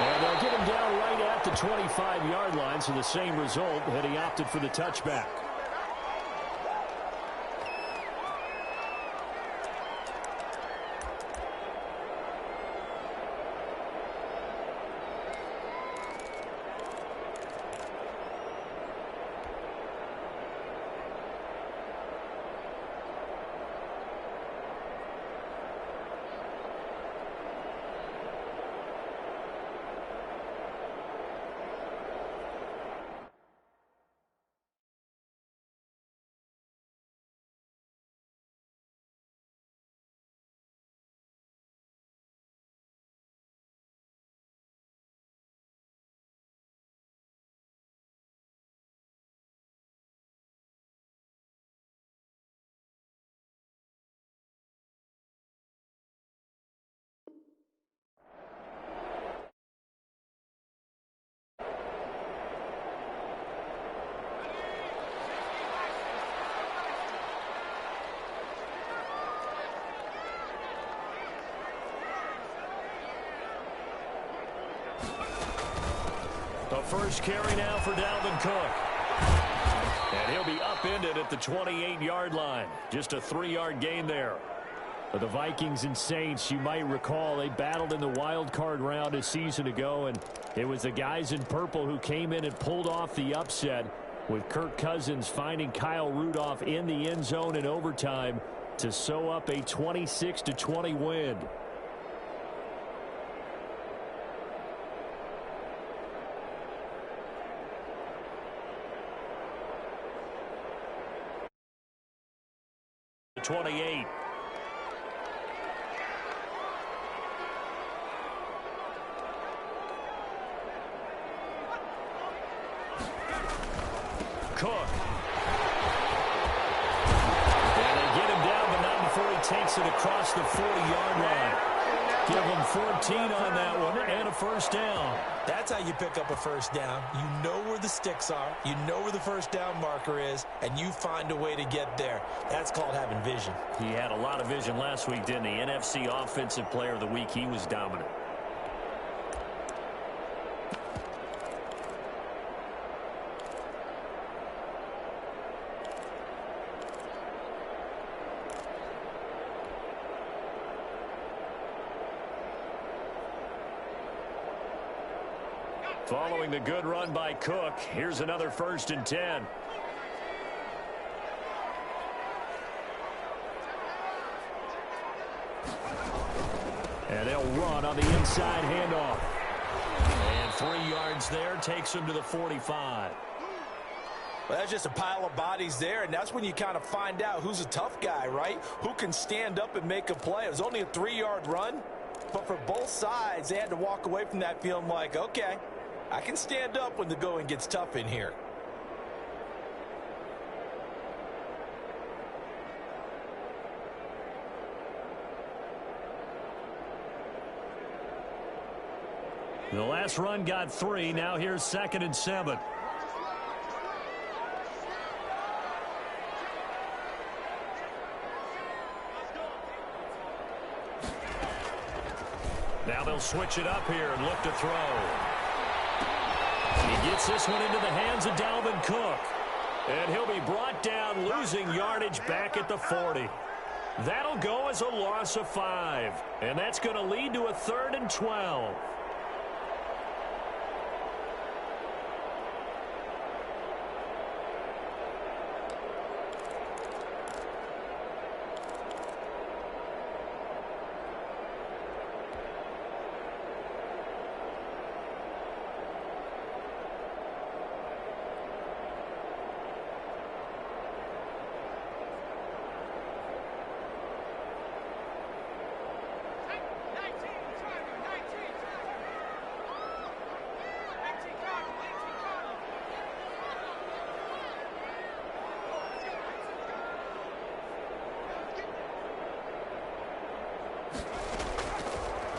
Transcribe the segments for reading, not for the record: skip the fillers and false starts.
And they'll get him down right at the 25-yard line, so the same result, and he opted for the touchback. The first carry now for Dalvin Cook. And he'll be upended at the 28-yard line. Just a 3-yard gain there. For the Vikings and Saints, you might recall they battled in the wild card round a season ago, and it was the guys in purple who came in and pulled off the upset, with Kirk Cousins finding Kyle Rudolph in the end zone in overtime to sew up a 26-20 win. The 28. Cook. And they get him down, but not before he takes it across the 40-yard line. Give him 14 on that one and a first down. That's how you pick up a first down. You know where the sticks are. You know where the first down marker is, and you find a way to get there. That's called having vision. He had a lot of vision last week, didn't he? NFC Offensive Player of the Week. He was dominant. Following the good run by Cook, here's another 1st and 10. And they'll run on the inside handoff. And 3 yards there takes him to the 45. Well, that's just a pile of bodies there, and that's when you kind of find out who's a tough guy, right? Who can stand up and make a play. It was only a 3-yard run, but for both sides, they had to walk away from that feeling like, okay, I can stand up when the going gets tough in here. The last run got 3. Now here's 2nd and 7. Now they'll switch it up here and look to throw. He gets this one into the hands of Dalvin Cook. And he'll be brought down, losing yardage back at the 40. That'll go as a loss of 5. And that's going to lead to a 3rd and 12.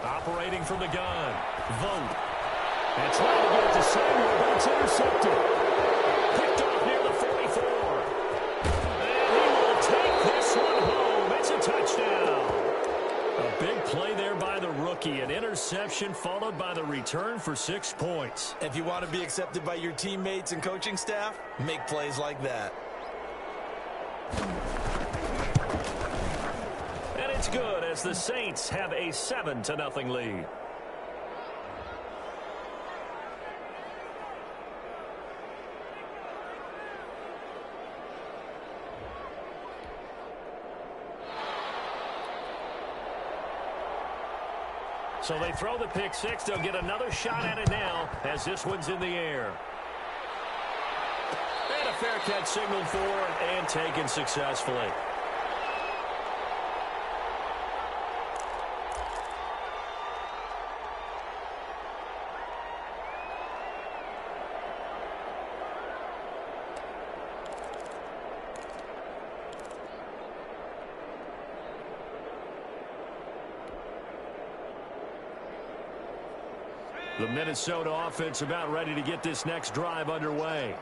Operating from the gun. Vote. And trying to get it to Samuel, but it's intercepted. Picked off near the 44. And he will take this one home. It's a touchdown. A big play there by the rookie. lucky. An interception followed by the return for 6 points. If you want to be accepted by your teammates and coaching staff, make plays like that. And it's good as the Saints have a 7-0 lead. So they throw the pick six. They'll get another shot at it now as this one's in the air. And a fair catch signaled for and taken successfully. The Minnesota offense about ready to get this next drive underway.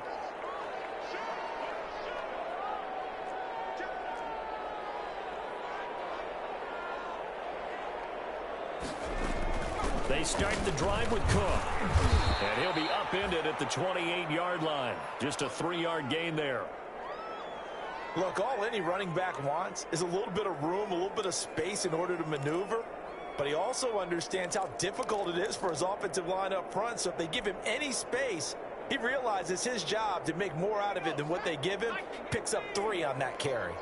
They start the drive with Cook. And he'll be upended at the 28-yard line. Just a 3-yard gain there. Look, all any running back wants is a little bit of room, a little bit of space in order to maneuver. But he also understands how difficult it is for his offensive line up front. So if they give him any space, he realizes his job to make more out of it than what they give him. Picks up 3 on that carry.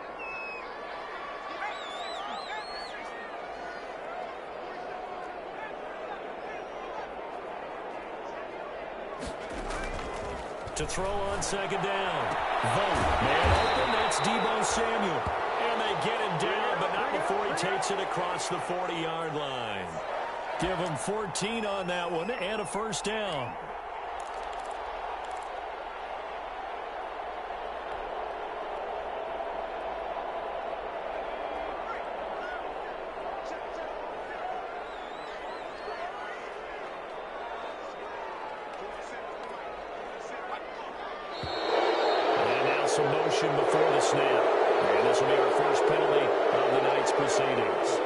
To throw on second down. Vogt, man open, that's Deebo Samuel. And they get him down, but not before he takes it across the 40-yard line. Give him 14 on that one and a first down. Some motion before the snap. And this will be our first penalty of the night's proceedings.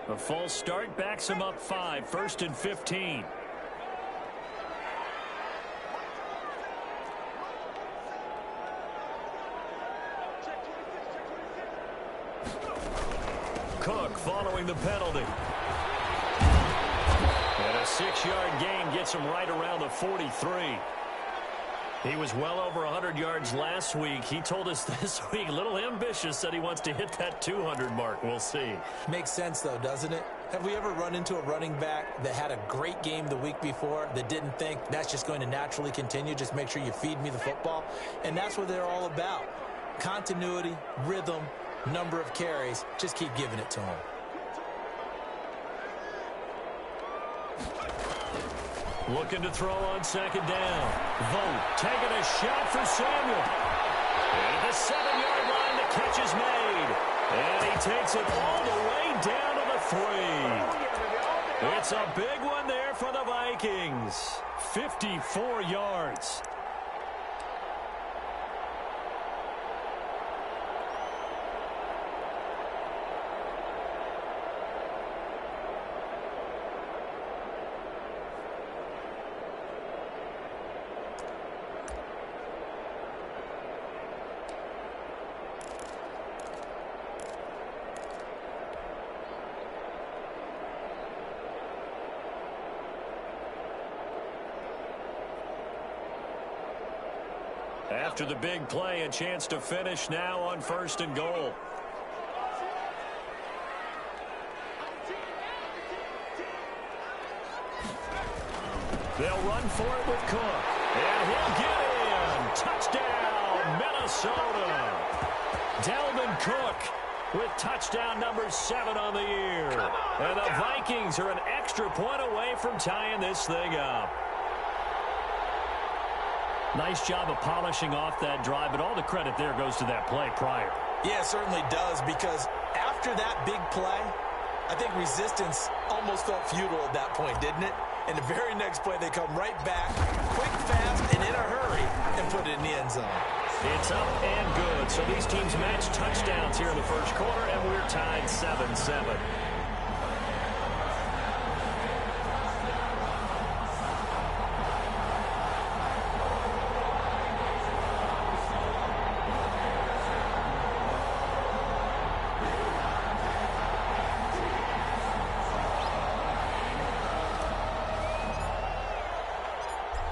A false start backs him up 5, 1st and 15. Cook following the penalty. And a 6-yard gain gets him right around the 43. He was well over 100 yards last week. He told us this week, a little ambitious, that he wants to hit that 200 mark. We'll see. Makes sense, though, doesn't it? Have we ever run into a running back that had a great game the week before that didn't think that's just going to naturally continue? Just make sure you feed me the football. And that's what they're all about. Continuity, rhythm, number of carries. Just keep giving it to him. Looking to throw on second down. Vogt taking a shot for Samuel. And at the 7-yard line, the catch is made. And he takes it all the way down to the 3. It's a big one there for the Vikings. 54 yards. After the big play, a chance to finish now on 1st and goal. They'll run for it with Cook. And he'll get in. Touchdown, Minnesota. Dalvin Cook with touchdown number 7 on the year. And the Vikings are an extra point away from tying this thing up. Nice job of polishing off that drive, but all the credit there goes to that play prior. Yeah, it certainly does, because after that big play, I think resistance almost felt futile at that point, didn't it? And the very next play, they come right back, quick, fast, and in a hurry, and put it in the end zone. It's up and good. So these teams match touchdowns here in the first quarter, and we're tied 7-7.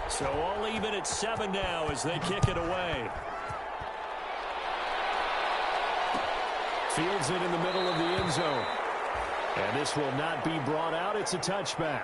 So all even at 7 now as they kick it away. Fields it in the middle of the end zone. And this will not be brought out. It's a touchback.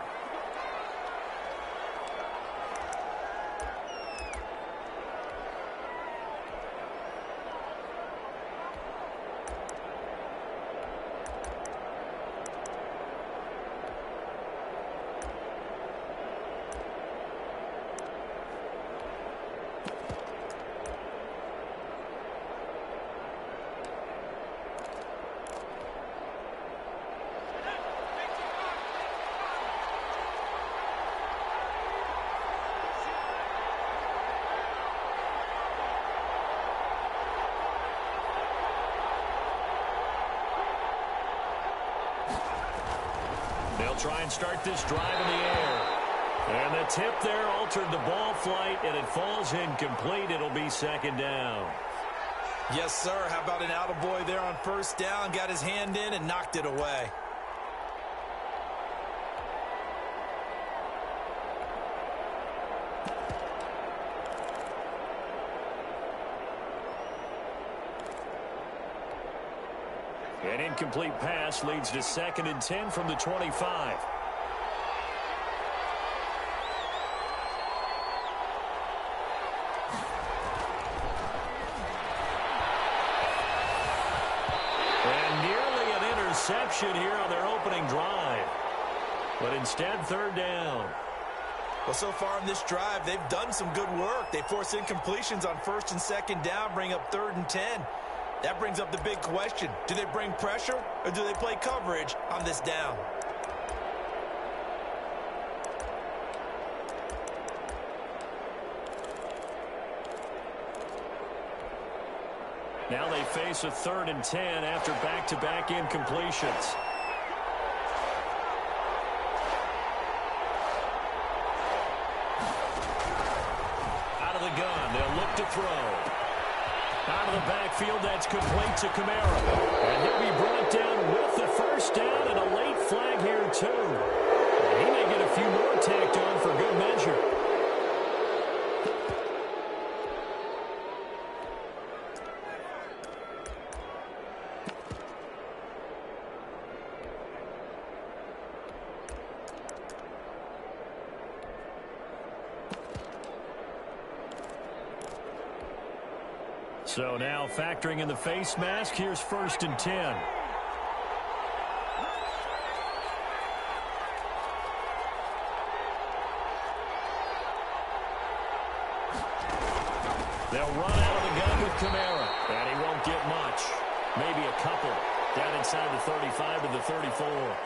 They'll try and start this drive in the air. And the tip there altered the ball flight, and it falls incomplete. It'll be second down. Yes, sir. How about an attaboy there on first down? Got his hand in and knocked it away. An incomplete pass leads to 2nd and 10 from the 25. And nearly an interception here on their opening drive. But instead, 3rd down. Well, so far in this drive, they've done some good work. They force incompletions on 1st and 2nd down, bring up 3rd and 10. That brings up the big question. Do they bring pressure or do they play coverage on this down? Now they face a 3rd and 10 after back-to-back incompletions. Out of the gun, they'll look to throw. Out of the backfield, that's complete to Kamara. And he'll be brought down with the first down and a late flag here, too. And he may get a few more tacked on for good measure. So now factoring in the face mask, here's 1st and 10. They'll run out of the gun with Kamara, and he won't get much. Maybe a couple down inside the 35 to the 34.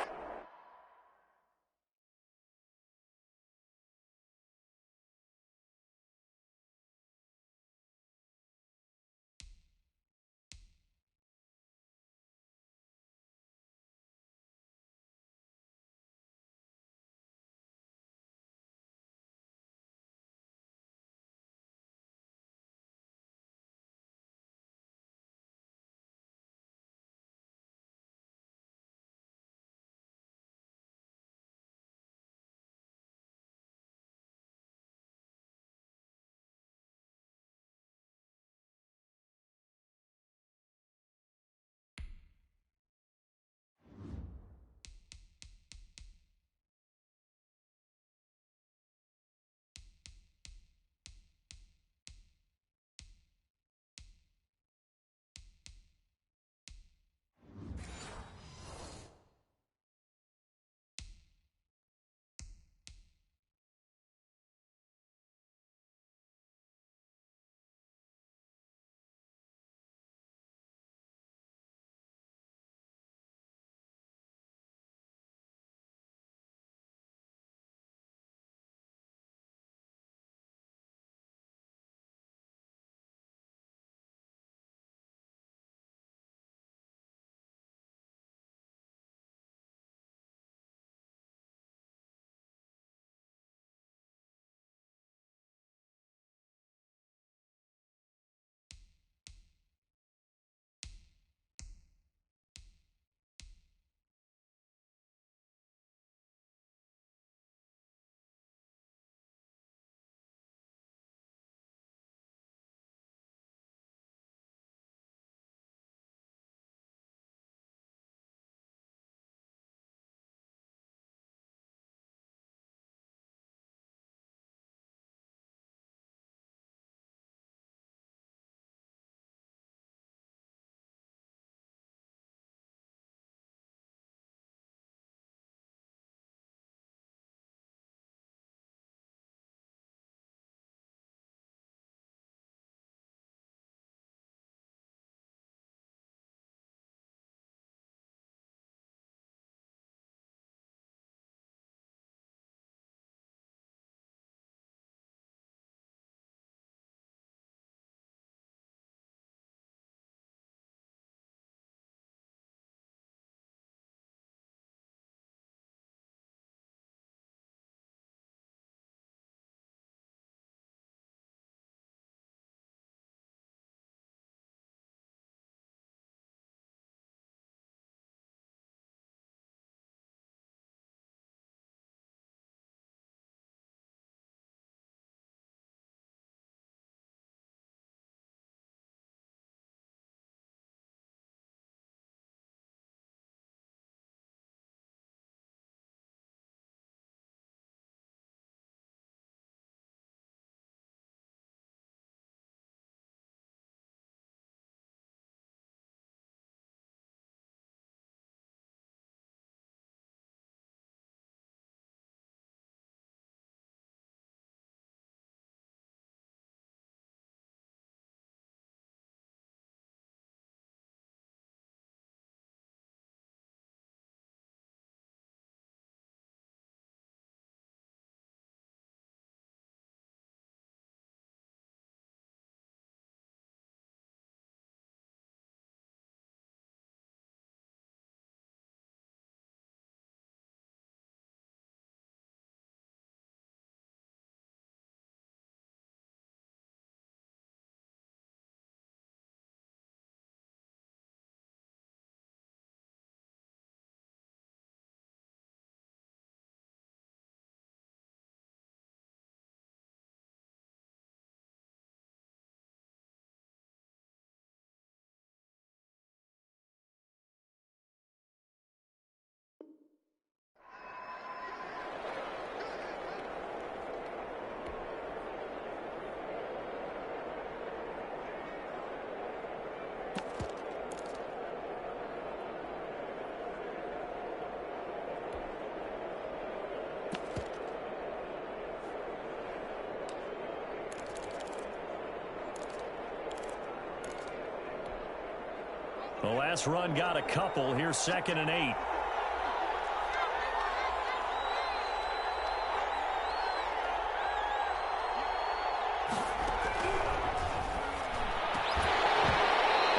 The last run got a couple. Here's 2nd and 8.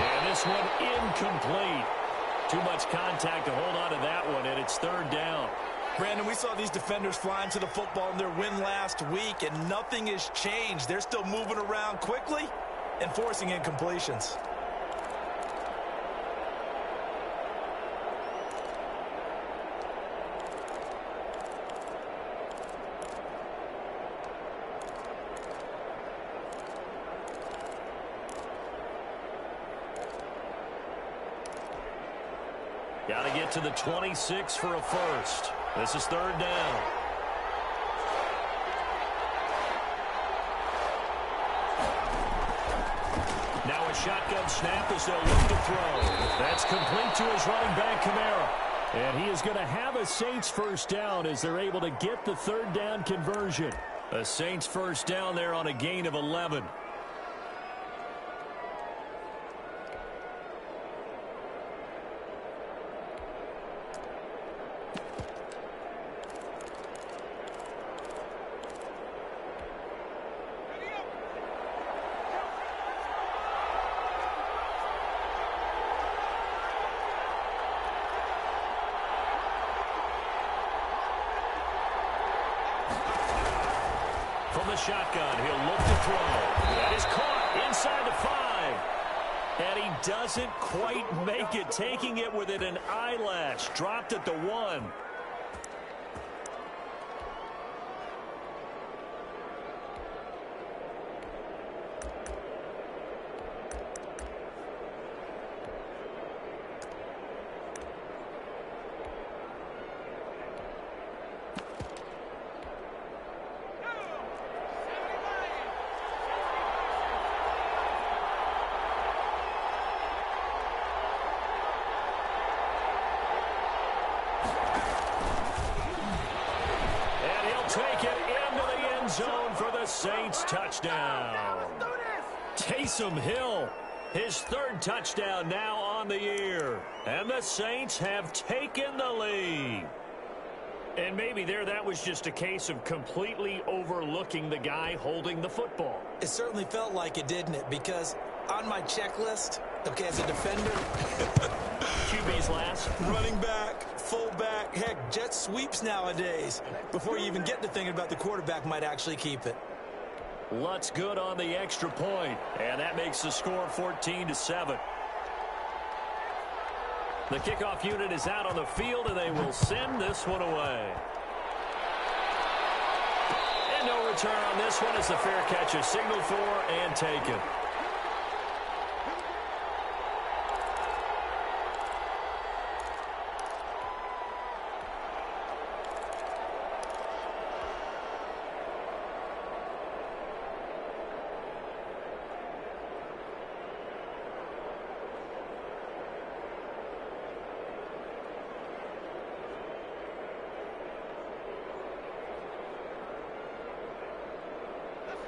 And this one incomplete. Too much contact to hold on to that one, and it's 3rd down. Brandon, we saw these defenders flying to the football in their win last week, and nothing has changed. They're still moving around quickly and forcing incompletions. Got to get to the 26 for a first. This is 3rd down. Now a shotgun snap as they'll look to throw. That's complete to his running back, Kamara. And he is going to have a Saints first down as they're able to get the 3rd down conversion. A Saints first down there on a gain of 11. From the shotgun, he'll look to throw. That is caught inside the 5. And he doesn't quite make it, taking it within an eyelash. Dropped at the 1. Take it into the end zone for the Saints touchdown. Taysom Hill, his 3rd touchdown now on the year. And the Saints have taken the lead. And maybe that was just a case of completely overlooking the guy holding the football. It certainly felt like it, didn't it? Because on my checklist, okay, as a defender, QB's last. Running back, fullback, heck, jet sweeps nowadays. Before you even get to thinking about the quarterback might actually keep it. Lutz good on the extra point, and that makes the score 14-7. The kickoff unit is out on the field, and they will send this one away. And no return on this one as the fair catch is signaled for and taken.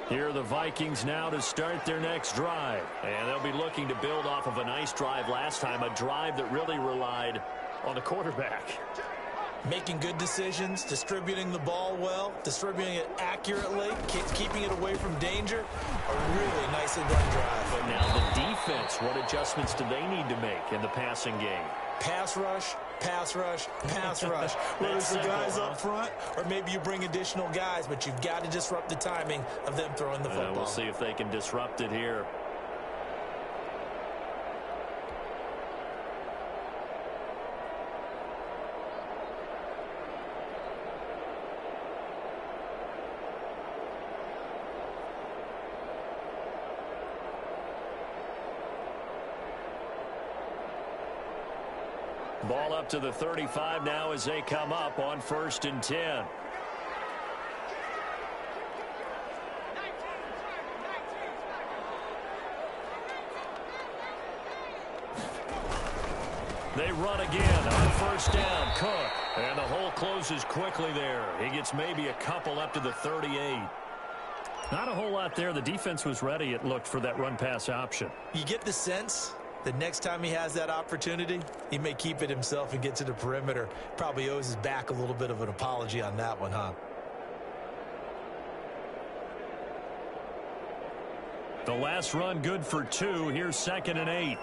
Here are the Vikings now to start their next drive. And they'll be looking to build off of a nice drive last time, a drive that really relied on the quarterback. Making good decisions, distributing the ball well, distributing it accurately, keeping it away from danger. A really nicely run drive. But now the defense, what adjustments do they need to make in the passing game? Pass rush, pass rush, pass rush. Whether it's the guys up front or maybe you bring additional guys, but you've got to disrupt the timing of them throwing the football. We'll see if they can disrupt it here. Ball up to the 35 now as they come up on 1st and 10. They run again on 1st down. Cook. And the hole closes quickly there. He gets maybe a couple up to the 38. Not a whole lot there. The defense was ready, it looked, for that run-pass option. You get the sense The next time he has that opportunity, he may keep it himself and get to the perimeter. Probably owes his back a little bit of an apology on that one, huh? The last run good for 2. Here's 2nd and 8.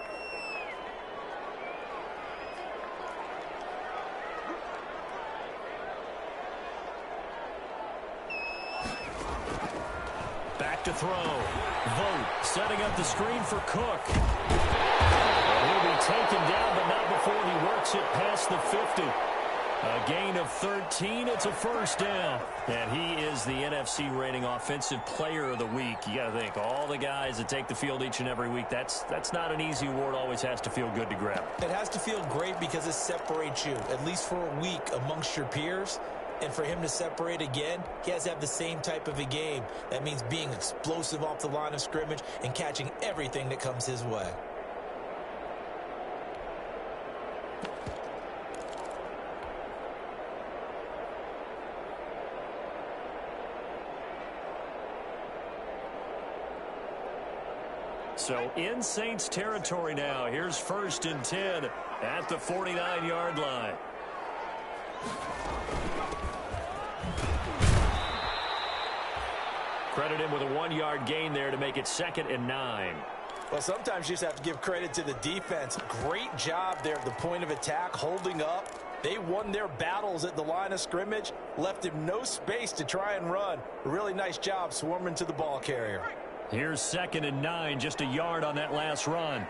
Back to throw. Vogt setting up the screen for Cook. And he'll be taken down, but not before he works it past the 50. A gain of 13. It's a first down. And he is the NFC rating offensive player of the week. You got to think, all the guys that take the field each and every week, that's not an easy award. Always has to feel good to grab. It has to feel great because it separates you, at least for a week, amongst your peers. And for him to separate again, he has to have the same type of a game. That means being explosive off the line of scrimmage and catching everything that comes his way. So in Saints territory now. Here's 1st and 10 at the 49-yard line. Credit him with a 1-yard gain there to make it 2nd and 9. Well, sometimes you just have to give credit to the defense. Great job there at the point of attack, holding up. They won their battles at the line of scrimmage, left him no space to try and run. A really nice job swarming to the ball carrier. Here's 2nd and 9, just a yard on that last run.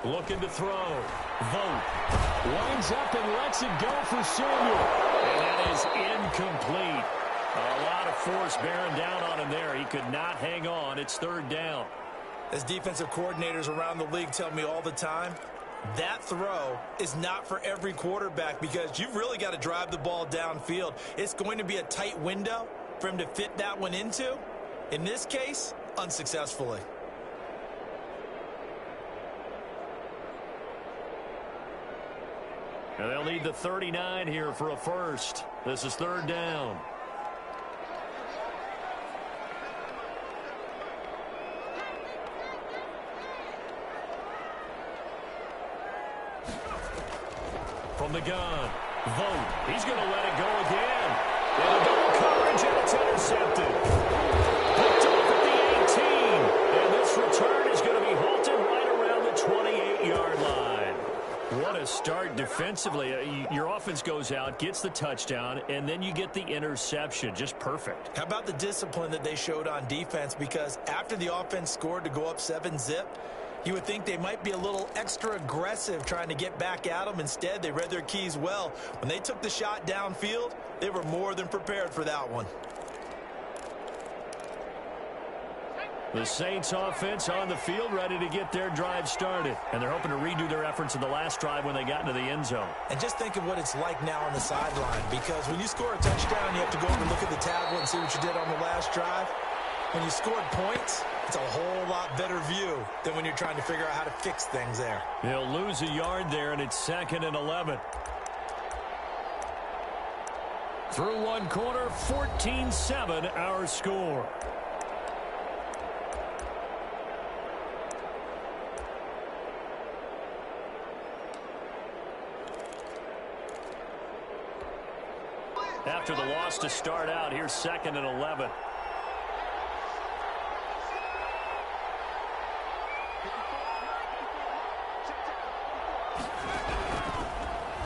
Looking to throw. Vogt winds up and lets it go for Samuel. And that is incomplete. A lot of force bearing down on him there. He could not hang on. It's 3rd down. As defensive coordinators around the league tell me all the time, that throw is not for every quarterback because you've really got to drive the ball downfield. It's going to be a tight window for him to fit that one into. In this case, unsuccessfully. And they'll need the 39 here for a first. This is 3rd down. From the gun, Vogt. He's going to let it go again. And a double coverage, and it's intercepted. Picked off at the 18. And this return is going to be halted right around the 28-yard line. What a start defensively. Your offense goes out, gets the touchdown, and then you get the interception. Just perfect. How about the discipline that they showed on defense? Because after the offense scored to go up 7-zip, you would think they might be a little extra aggressive trying to get back at them. Instead, they read their keys well. When they took the shot downfield, they were more than prepared for that one. The Saints offense on the field ready to get their drive started. And they're hoping to redo their efforts in the last drive when they got into the end zone. And just think of what it's like now on the sideline. Because when you score a touchdown, you have to go over and look at the tablet and see what you did on the last drive. When you scored points, it's a whole lot better view than when you're trying to figure out how to fix things there. They'll lose a yard there, and it's 2nd and 11. Through one quarter, 14-7 our score. After the loss to start out, here's 2nd and 11.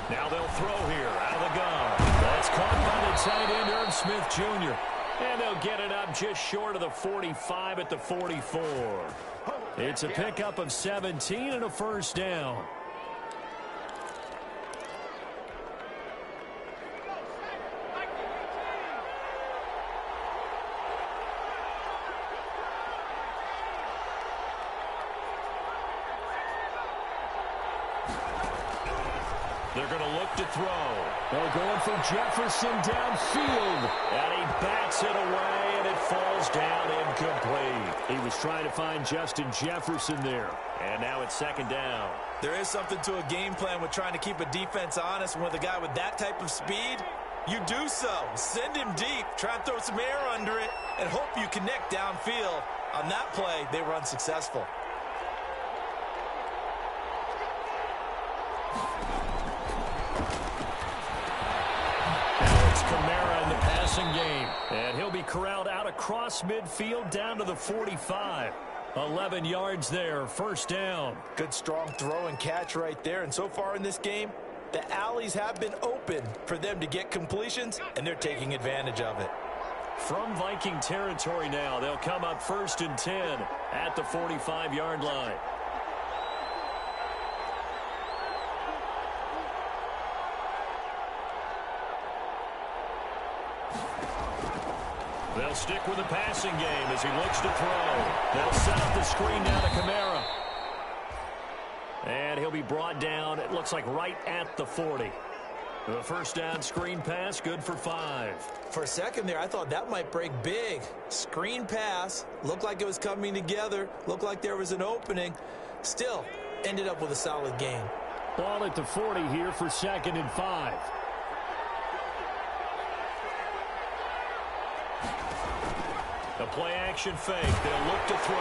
Now they'll throw here out of the gun. That's caught by the tight end, Irv Smith Jr. And they'll get it up just short of the 45 at the 44. It's a pickup of 17 and a first down. They're going to look to throw. They're going for Jefferson downfield. And he bats it away, and it falls down incomplete. He was trying to find Justin Jefferson there. And now it's second down. There is something to a game plan with trying to keep a defense honest. And with a guy with that type of speed, you do so. Send him deep. Try and throw some air under it and hope you connect downfield. On that play, they were unsuccessful. In the passing game, and he'll be corralled out across midfield down to the 45. 11 yards there, first down. Good strong throw and catch right there. And so far in this game, the alleys have been open for them to get completions, and they're taking advantage of it. From Viking territory now, they'll come up 1st and 10 at the 45-yard line. They'll stick with the passing game as he looks to throw. They'll set up the screen down to Kamara. And he'll be brought down, it looks like right at the 40. The first down screen pass, good for 5. For a second there, I thought that might break big. Screen pass, looked like it was coming together, looked like there was an opening. Still, ended up with a solid game. Ball at the 40 here for 2nd and 5. The play-action fake. They'll look to throw.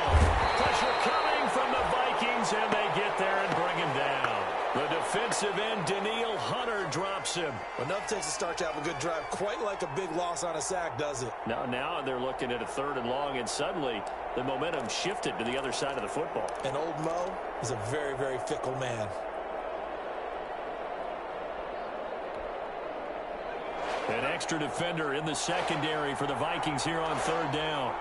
Pressure coming from the Vikings, and they get there and bring him down. The defensive end, Daniil Hunter, drops him. Enough takes to start to have a good drive. Quite like a big loss on a sack, does it? Now they're looking at a 3rd and long, and suddenly the momentum shifted to the other side of the football. And old Mo is a very, very fickle man. An extra defender in the secondary for the Vikings here on 3rd down.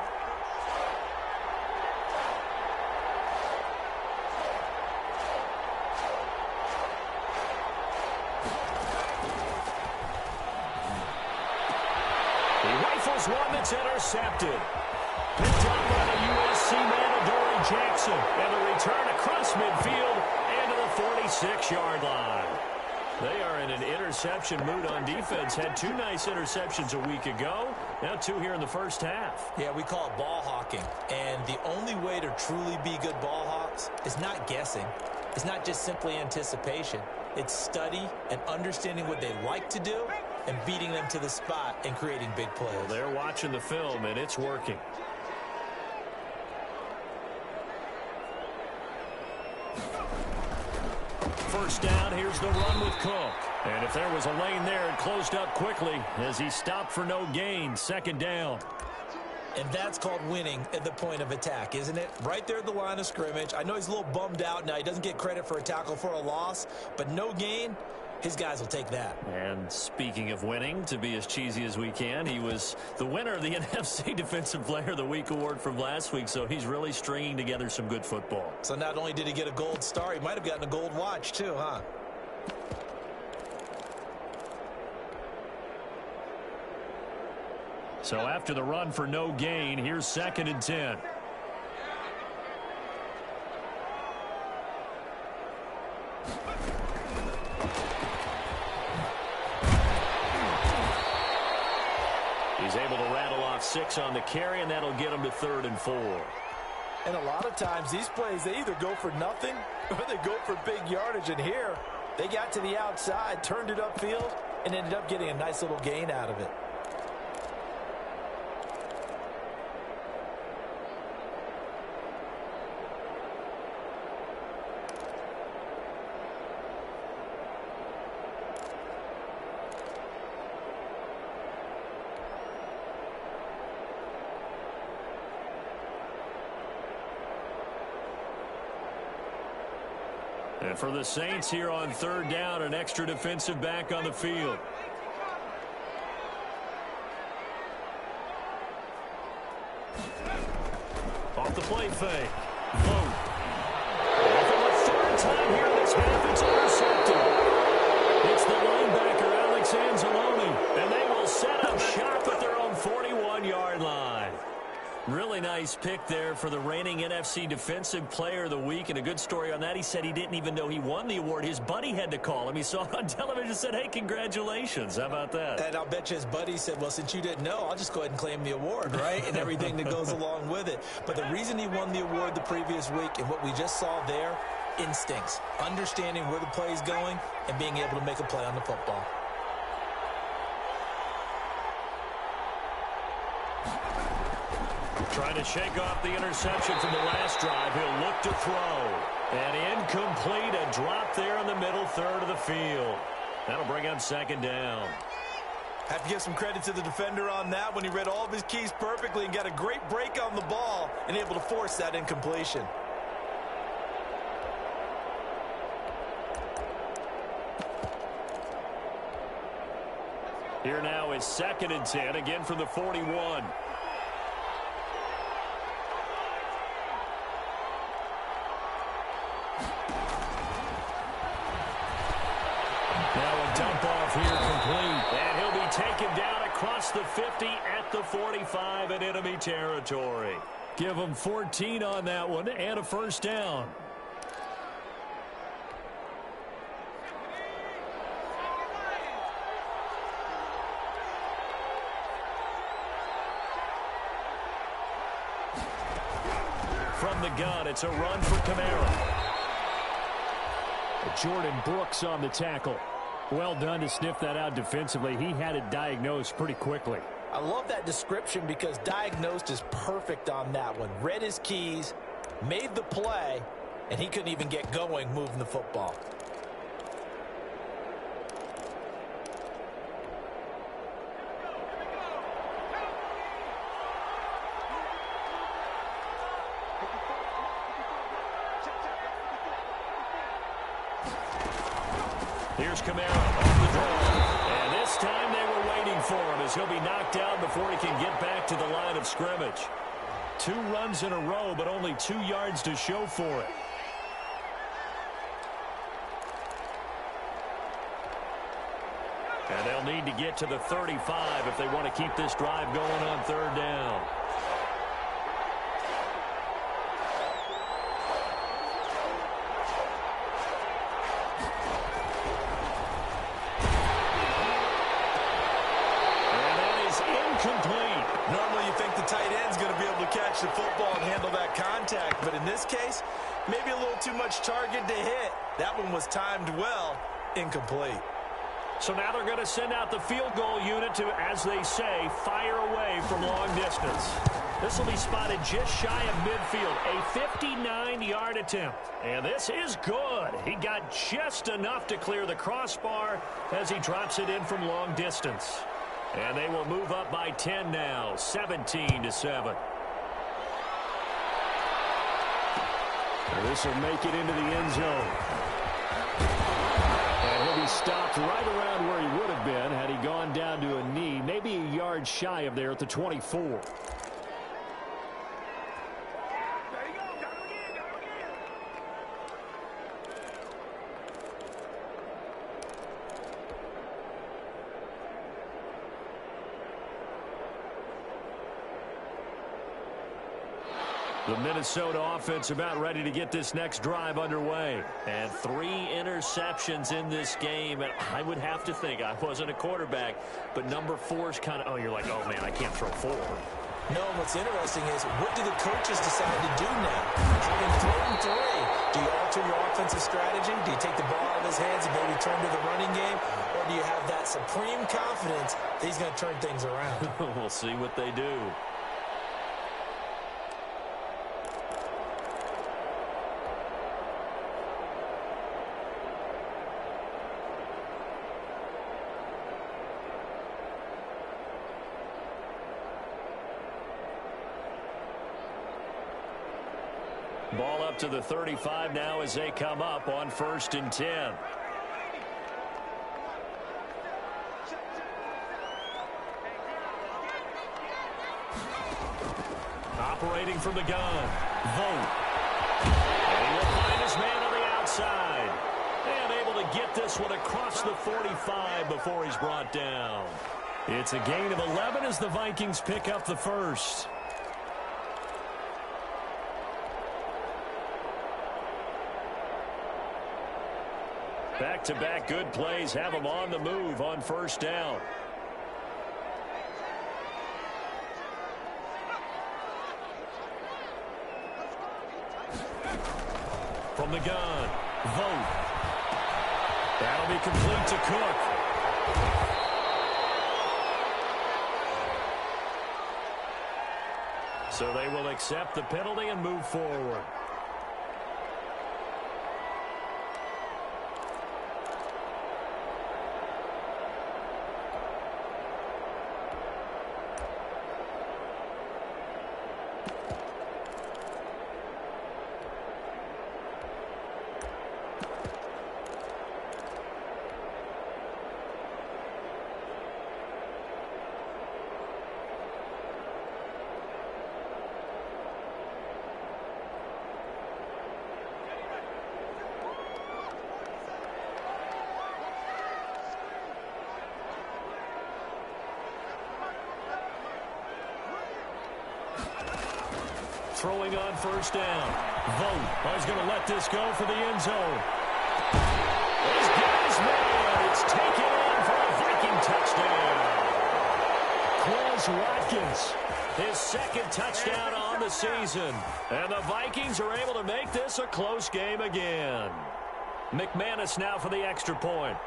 He rifles one that's intercepted. Picked up by the USC man, Adoree Jackson. And the return across midfield and to the 46-yard line. They are in an interception mood on defense. Had 2 nice interceptions a week ago. Now 2 here in the first half. Yeah, we call it ball hawking. And the only way to truly be good ball hawks is not guessing. It's not just simply anticipation. It's study and understanding what they like to do and beating them to the spot and creating big plays. Well, they're watching the film, and it's working. First down, here's the run with Cook. And if there was a lane there, it closed up quickly as he stopped for no gain. 2nd down. And that's called winning at the point of attack, isn't it? Right there at the line of scrimmage. I know he's a little bummed out now. He doesn't get credit for a tackle for a loss, but no gain, his guys will take that. And speaking of winning, to be as cheesy as we can, he was the winner of the NFC Defensive Player of the Week award from last week, so he's really stringing together some good football. So not only did he get a gold star, he might have gotten a gold watch too, huh? So after the run for no gain, here's 2nd and 10. He's able to rattle off 6 on the carry, and that'll get him to 3rd and 4. And a lot of times these plays, they either go for nothing or they go for big yardage. And here, they got to the outside, turned it upfield, and ended up getting a nice little gain out of it. And for the Saints here on 3rd down, an extra defensive back on the field. Off the play fake. Vote. And for the 3rd time here in this half, it's intercepted. It's the linebacker, Alex Anzalone. And they will set up shop at their own 41-yard line. Really nice His pick there for the reigning NFC Defensive Player of the Week, and a good story on that. He said he didn't even know he won the award. His buddy had to call him. He saw it on television and said, hey, congratulations. How about that? And I'll bet you his buddy said, well, since you didn't know, I'll just go ahead and claim the award, right? And everything that goes along with it. But the reason he won the award the previous week and what we just saw there, instincts, understanding where the play is going and being able to make a play on the football. Trying to shake off the interception from the last drive. He'll look to throw. And incomplete, a drop there in the middle third of the field. That'll bring up second down. Have to give some credit to the defender on that when he read all of his keys perfectly and got a great break on the ball and able to force that incompletion. Here now is 2nd and 10, again from the 41. Here complete, and he'll be taken down across the 50 at the 45 in enemy territory. Give him 14 on that one and a first down. From the gun, it's a run for Kamara. Jordan Brooks on the tackle. Well done to sniff that out defensively. He had it diagnosed pretty quickly. I love that description because diagnosed is perfect on that one. Read his keys, made the play, and he couldn't even get going moving the football. Here's Kamara off the draw. And this time they were waiting for him as he'll be knocked down before he can get back to the line of scrimmage. 2 runs in a row, but only 2 yards to show for it. And they'll need to get to the 35 if they want to keep this drive going on 3rd down. The football and handle that contact, but in this case, maybe a little too much target to hit. That one was timed well, incomplete. So now they're going to send out the field goal unit to, as they say, fire away from long distance. This will be spotted just shy of midfield, a 59-yard attempt. And this is good. He got just enough to clear the crossbar as he drops it in from long distance. And they will move up by 10 now, 17-7. This will make it into the end zone. And he'll be stopped right around where he would have been had he gone down to a knee, maybe a yard shy of there at the 24. The Minnesota offense about ready to get this next drive underway. And 3 interceptions in this game. And I would have to think, I wasn't a quarterback, but number 4 is kind of, oh, you're like, oh, man, I can't throw 4. No, what's interesting is, what do the coaches decide to do now? Having thrown 3, do you alter your offensive strategy? Do you take the ball out of his hands and maybe turn to the running game? Or do you have that supreme confidence that he's going to turn things around? We'll see what they do. Ball up to the 35 now as they come up on 1st and 10. Operating from the gun. Vogt. And he will find his man on the outside. And able to get this one across the 45 before he's brought down. It's a gain of 11 as the Vikings pick up the first. Back-to-back good plays have them on the move on first down. From the gun, Vogt. That'll be complete to Cook. So they will accept the penalty and move forward. Throwing on first down. Vogt is going to let this go for the end zone. As good as made. It's taken in for a Viking touchdown. Quez Watkins, his second touchdown on the season. And the Vikings are able to make this a close game again. McManus now for the extra point.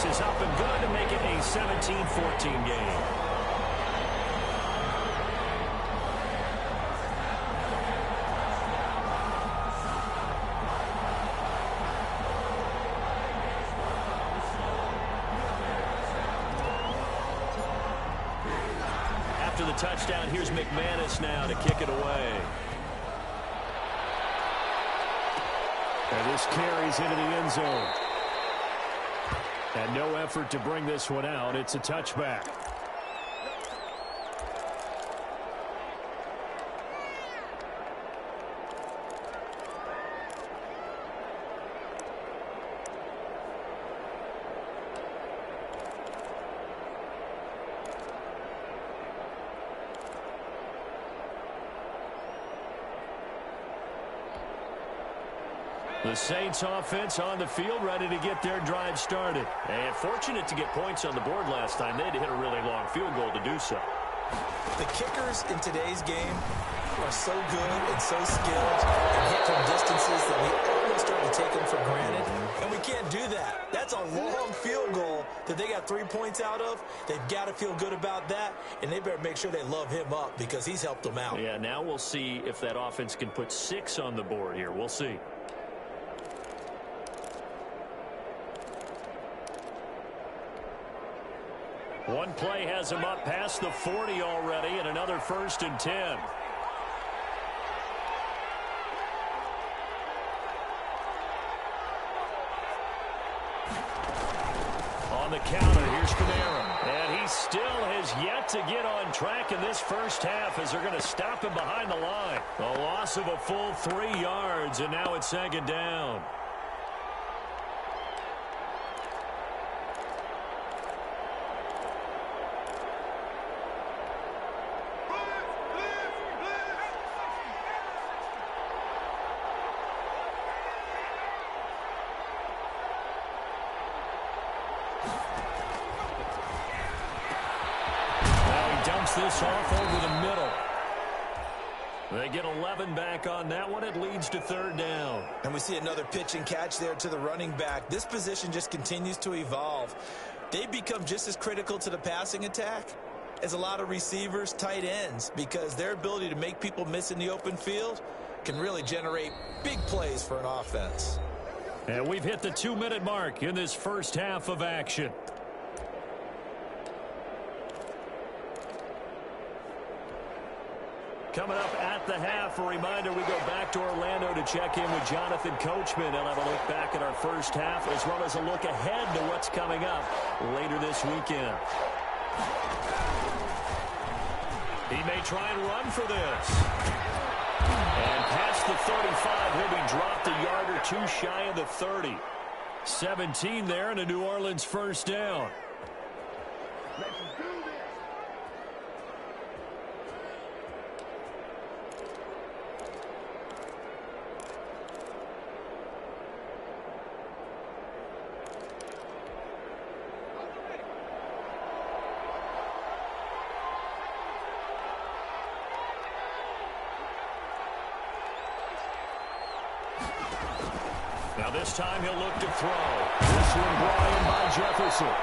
Is up and good to make it a 17-14 game. After the touchdown, here's McManus now to kick it away. And this carries into the end zone. And no effort to bring this one out. It's a touchback. The Saints offense on the field, ready to get their drive started. And fortunate to get points on the board last time. They had to hit a really long field goal to do so. The kickers in today's game are so good and so skilled and hit from distances that we almost start to take them for granted. And we can't do that. That's a long field goal that they got 3 points out of. They've got to feel good about that, and they better make sure they love him up because he's helped them out. Yeah, now we'll see if that offense can put 6 on the board here. We'll see. One play has him up past the 40 already, and another 1st and 10. On the counter, here's Kamara. And he still has yet to get on track in this first half as they're going to stop him behind the line. A loss of a full 3 yards, and now it's 2nd down. This off over the middle. They get 11 back on that one. It leads to 3rd down. And we see another pitch and catch there to the running back. This position just continues to evolve. They become just as critical to the passing attack as a lot of receivers, tight ends, because their ability to make people miss in the open field can really generate big plays for an offense. And we've hit the 2-minute mark in this first half of action. Coming up at the half, a reminder, we go back to Orlando to check in with Jonathan Coachman. He'll have a look back at our first half as well as a look ahead to what's coming up later this weekend. He may try and run for this. And past the 35, he'll be dropped a yard or 2 shy of the 30. 17 there and a New Orleans 1st down. Now this time he'll look to throw. This one brought in by Jefferson.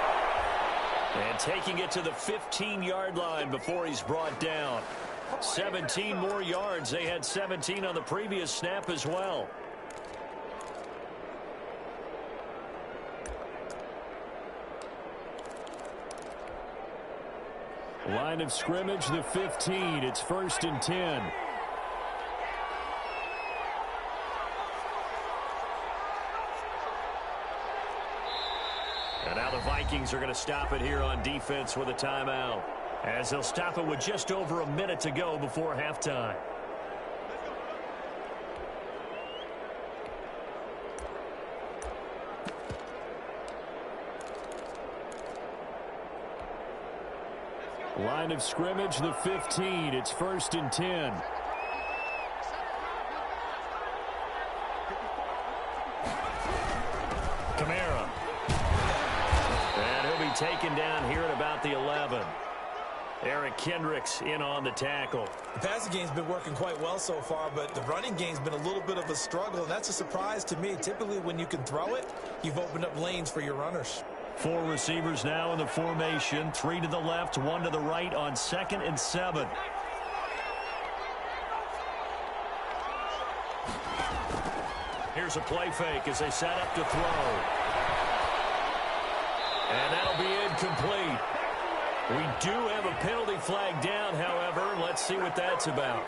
And taking it to the 15-yard line before he's brought down. 17 more yards. They had 17 on the previous snap as well. Line of scrimmage, the 15. It's 1st and 10. And now the Vikings are going to stop it here on defense with a timeout, as they'll stop it with just over a minute to go before halftime. Line of scrimmage, the 15. It's 1st and 10. Kamara. And he'll be taken down here at about the 11. Eric Kendricks in on the tackle. The passing game's been working quite well so far, but the running game's been a little bit of a struggle, and that's a surprise to me. Typically, when you can throw it, you've opened up lanes for your runners. 4 receivers now in the formation. 3 to the left, 1 to the right on 2nd and 7. Here's a play fake as they set up to throw. And that'll be incomplete. We do have a penalty flag down, however. Let's see what that's about.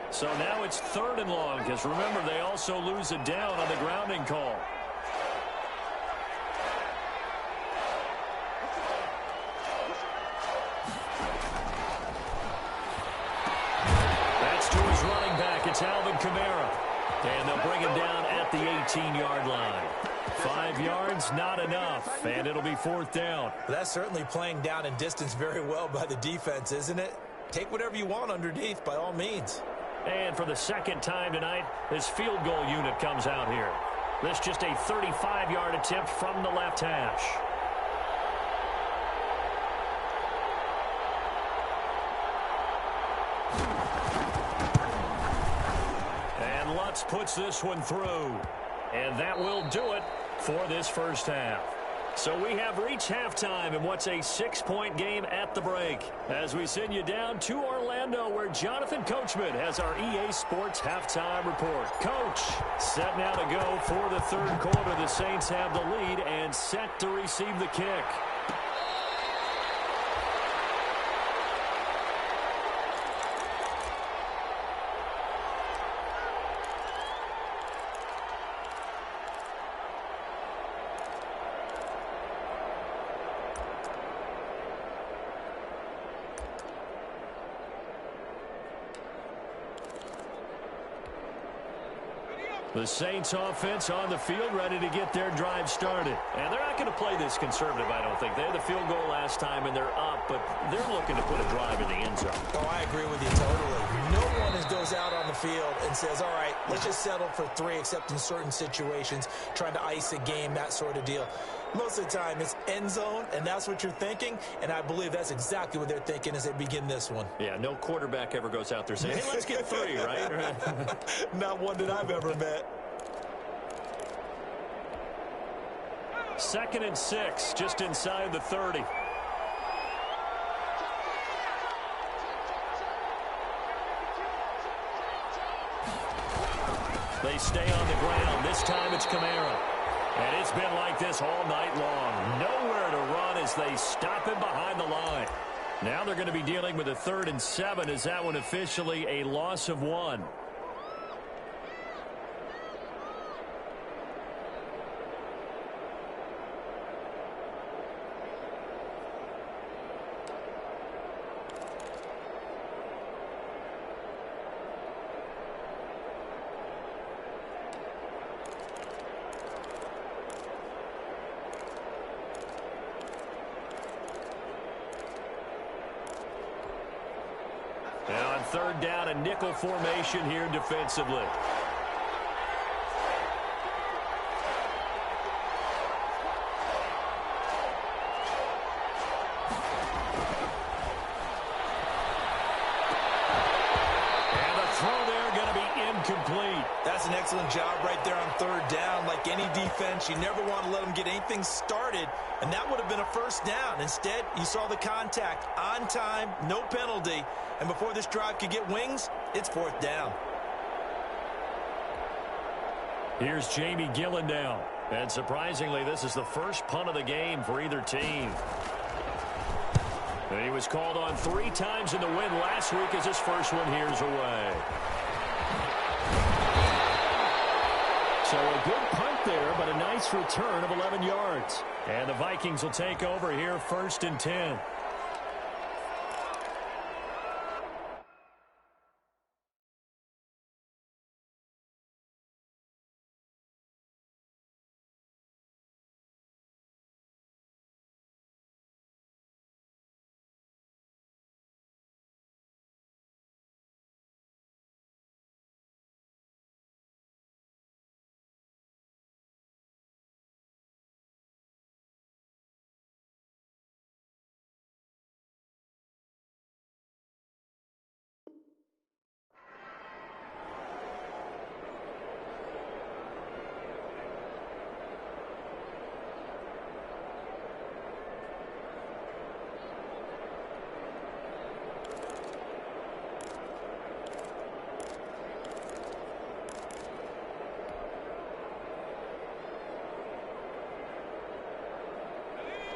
So now it's 3rd and long, because remember, they also lose it down on the grounding call. That's to his running back. It's Alvin Kamara. And they'll bring him down at the 18-yard line. 5 yards, not enough, and it'll be 4th down. That's certainly playing down in distance very well by the defense, isn't it? Take whatever you want underneath, by all means. And for the second time tonight, this field goal unit comes out here. This just a 35-yard attempt from the left hash. And Lutz puts this one through. And that will do it for this first half. So we have reached halftime in what's a 6-point game at the break, as we send you down to Orlando, where Jonathan Coachman has our EA Sports halftime report. Coach, set now to go for the 3rd quarter. The Saints have the lead and set to receive the kick. The Saints offense on the field, ready to get their drive started. And they're not going to play this conservative, I don't think. They had the field goal last time, and they're up, but they're looking to put a drive in the end zone. Oh, I agree with you totally. No one goes out on the field and says, all right, let's just settle for 3, except in certain situations, trying to ice a game, that sort of deal. Most of the time, it's end zone, and that's what you're thinking, and I believe that's exactly what they're thinking as they begin this one. Yeah, no quarterback ever goes out there saying, hey, let's get 3, right? Not one that I've ever met. 2nd and 6, just inside the 30. They stay on the ground. This time it's Kamara. And it's been like this all night long. Nowhere to run as they stop him behind the line. Now they're going to be dealing with a 3rd and 7. Is that one officially a loss of 1? third down and nickel formation here defensively. Complete. That's an excellent job right there on third down. Like any defense, you never want to let them get anything started, and that would have been a first down. Instead, you saw the contact on time, no penalty, and before this drive could get wings, it's fourth down. Here's Jamie Gillen now, and surprisingly, this is the first punt of the game for either team. And he was called on 3 times in the win last week as his first one here's away. So a good punt there, but a nice return of 11 yards. And the Vikings will take over here 1st and 10.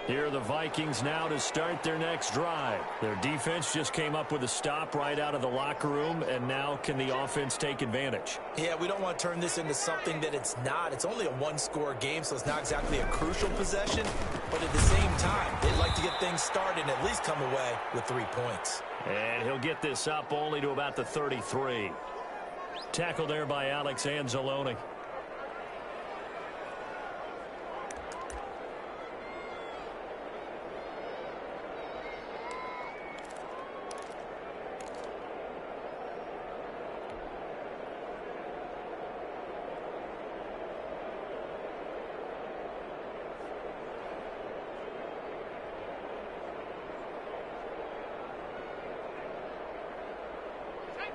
Here are the Vikings now to start their next drive. Their defense just came up with a stop right out of the locker room, and now can the offense take advantage? Yeah, we don't want to turn this into something that it's not. It's only a one-score game, so it's not exactly a crucial possession. But at the same time, they'd like to get things started and at least come away with 3 points. And he'll get this up only to about the 33. Tackled there by Alex Anzalone.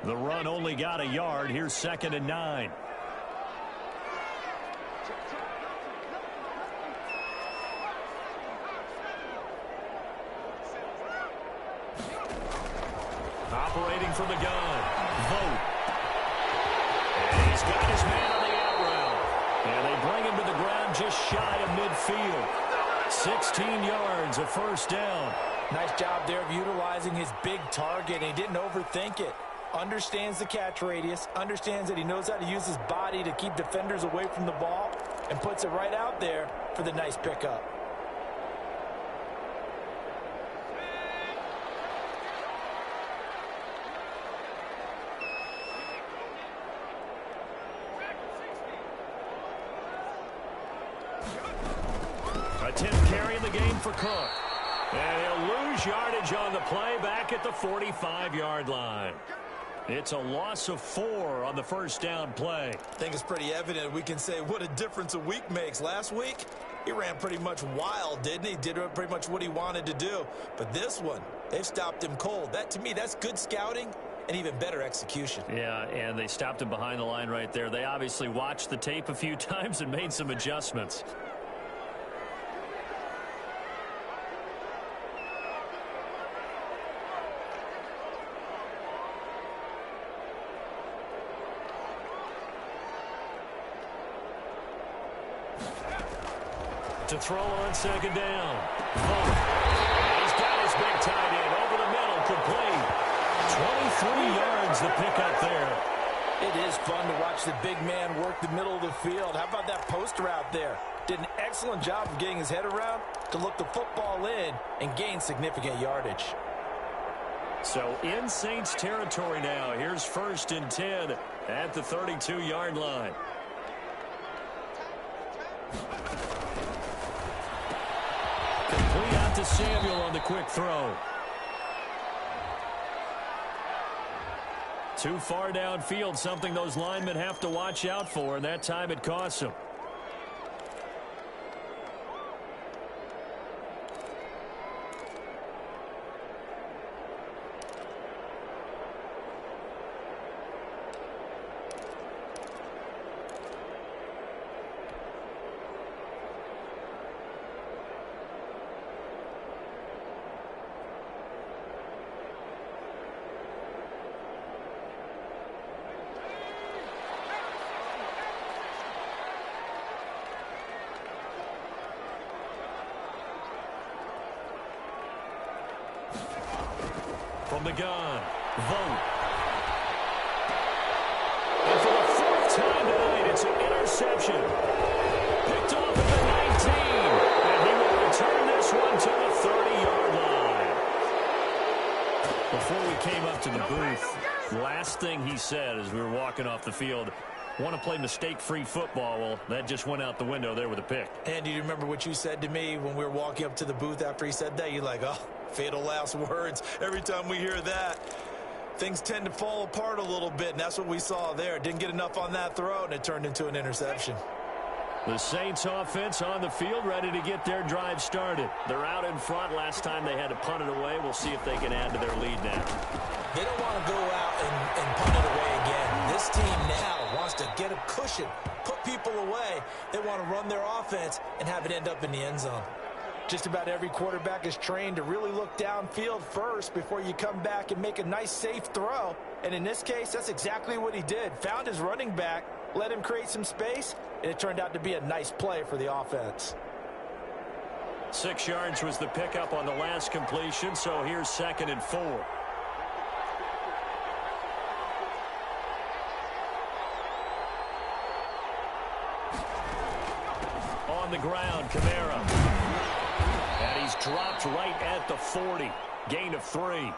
The run only got a yard. Here's 2nd and 9. Operating from the gun. Vogt. And he's got his man on the out route. And they bring him to the ground just shy of midfield. 16 yards, a first down. Nice job there of utilizing his big target. He didn't overthink it. Understands the catch radius, understands that he knows how to use his body to keep defenders away from the ball, and puts it right out there for the nice pickup. A 10th carry in the game for Cook. And he'll lose yardage on the play back at the 45-yard line. It's a loss of 4 on the first down play. I think it's pretty evident. We can say what a difference a week makes. Last week, he ran pretty much wild, didn't he? Did pretty much what he wanted to do. But this one, they've stopped him cold. That, to me, that's good scouting and even better execution. Yeah, and they stopped him behind the line right there. They obviously watched the tape a few times and made some adjustments. To throw on 2nd down. He's got his big tight end over the middle, complete. 23 yards the pickup there. It is fun to watch the big man work the middle of the field. How about that post route there? Did an excellent job of getting his head around to look the football in and gain significant yardage. So in Saints territory now. Here's 1st and 10 at the 32-yard line. Complete out to Samuel on the quick throw. Too far downfield, something those linemen have to watch out for, and that time it costs them. From the gun, Vogt. And for the fourth time tonight, it's an interception. Picked off at the 19. And he will return this one to the 30-yard line. Before we came up to the booth, last thing he said as we were walking off the field, want to play mistake-free football. Well, that just went out the window there with a pick. And do you remember what you said to me when we were walking up to the booth after he said that? You're like, oh, fatal last words. Every time we hear that, things tend to fall apart a little bit, and that's what we saw there. Didn't get enough on that throw, and it turned into an interception. The Saints offense on the field, ready to get their drive started. They're out in front. Last time they had to punt it away. We'll see if they can add to their lead now. They don't want to go out and punt it away again. This team now wants to get a cushion, put people away. They want to run their offense and have it end up in the end zone. Just about every quarterback is trained to really look downfield first before you come back and make a nice, safe throw. And in this case, that's exactly what he did. Found his running back, let him create some space, and it turned out to be a nice play for the offense. 6 yards was the pickup on the last completion, so here's 2nd and 4. On the ground, Kamara. And he's dropped right at the 40. Gain of 3.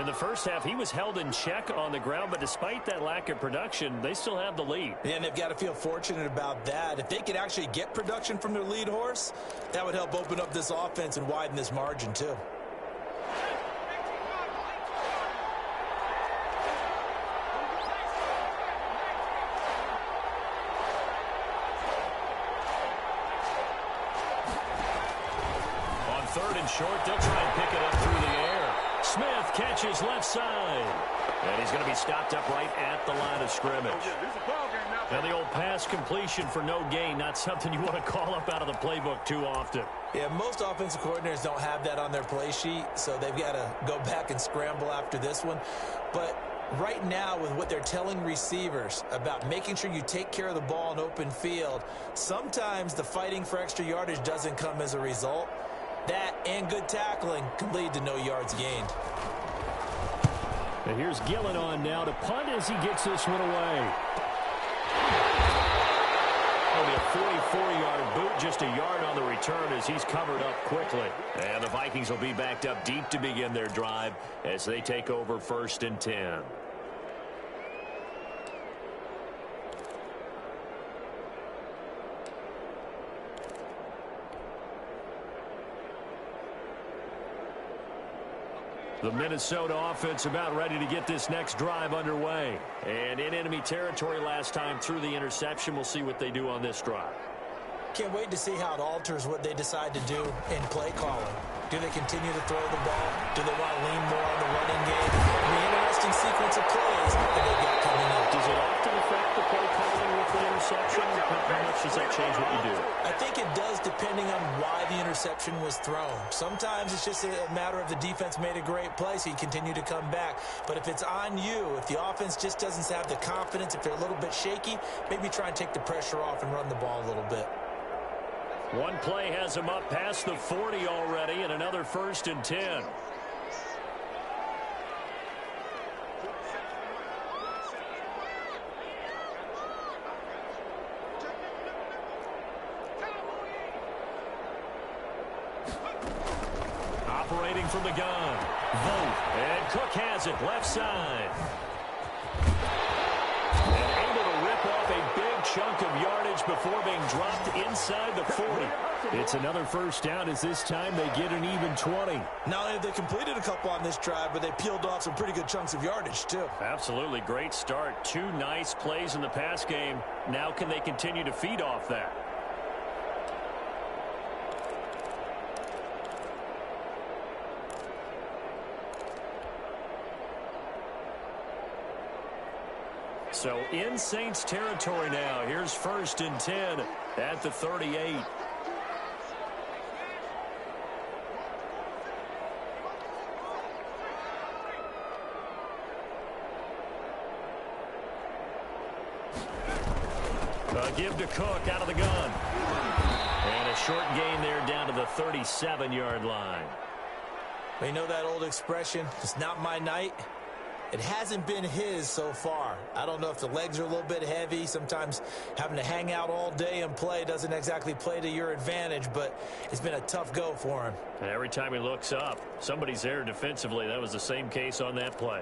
In the first half, he was held in check on the ground, but despite that lack of production, they still have the lead. Yeah, and they've got to feel fortunate about that. If they could actually get production from their lead horse, that would help open up this offense and widen this margin, too. On 3rd and short, they'll try and pick it up through the air. Smith catches left side. And he's going to be stopped up right at the line of scrimmage. Now the old pass completion for no gain, not something you want to call up out of the playbook too often. Yeah, most offensive coordinators don't have that on their play sheet, so they've got to go back and scramble after this one. But right now, with what they're telling receivers about making sure you take care of the ball in open field, sometimes the fighting for extra yardage doesn't come as a result. That and good tackling can lead to no yards gained. And here's Gillen on now to punt as he gets this one away. It'll be a 44-yard boot, just a yard on the return as he's covered up quickly. And the Vikings will be backed up deep to begin their drive as they take over 1st and 10. The Minnesota offense about ready to get this next drive underway. And in enemy territory last time through the interception. We'll see what they do on this drive. Can't wait to see how it alters what they decide to do in play calling. Do they continue to throw the ball? Do they want to lean more on the running game? The interesting sequence of plays that they've got coming up. Does it often affect the play calling with the interception? How much does that change what you do? I think it does, depending on why the interception was thrown. Sometimes it's just a matter of the defense made a great play, so you continue to come back. But if it's on you, if the offense just doesn't have the confidence, if they're a little bit shaky, maybe try and take the pressure off and run the ball a little bit. One play has him up past the 40 already, and another 1st and 10. Operating from the gun. Vogt. And Cook has it left side. And able to rip off a big chunk of yardage yardage before being dropped inside the 40. It's another first down as this time they get an even 20. Not only have they completed a couple on this drive, but they peeled off some pretty good chunks of yardage, too. Absolutely great start. 2 nice plays in the pass game. Now can they continue to feed off that? So in Saints territory now. Here's 1st and 10 at the 38. Give to Cook out of the gun. And a short gain there down to the 37-yard line. You know that old expression, it's not my night? It hasn't been his so far. I don't know if the legs are a little bit heavy. Sometimes having to hang out all day and play doesn't exactly play to your advantage, but it's been a tough go for him. And every time he looks up, somebody's there defensively. That was the same case on that play.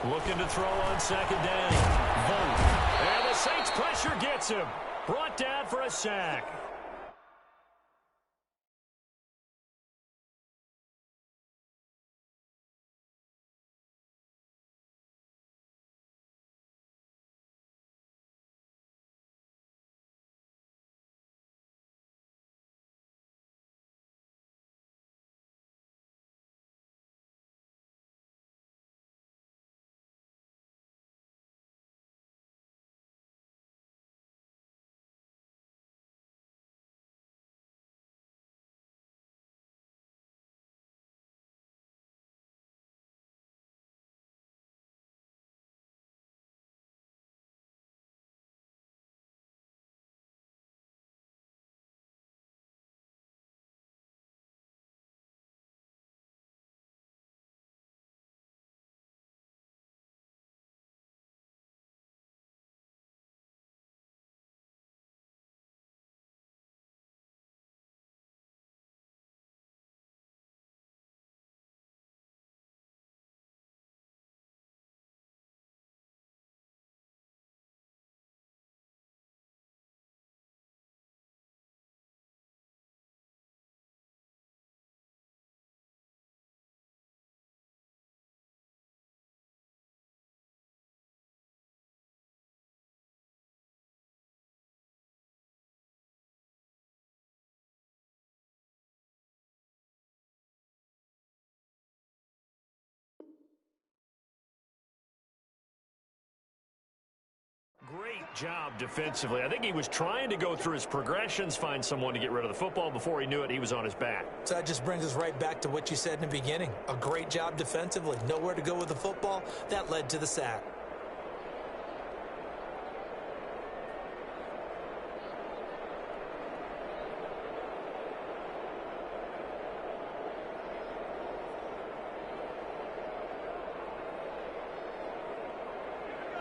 Looking to throw on 2nd down. Vote. And the Saints pressure gets him. Brought down for a sack. Great job defensively. I think he was trying to go through his progressions, find someone to get rid of the football. Before he knew it, he was on his back. So that just brings us right back to what you said in the beginning. A great job defensively. Nowhere to go with the football. That led to the sack.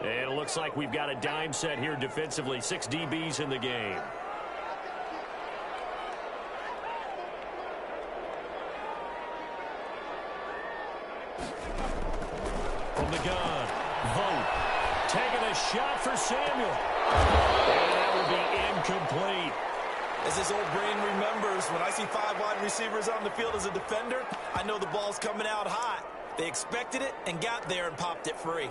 And it looks like we've got a dime set here defensively. 6 DBs in the game. From the gun, Vote. Taking a shot for Samuel. And that will be incomplete. As his old brain remembers, when I see 5 wide receivers on the field as a defender, I know the ball's coming out hot. They expected it and got there and popped it free.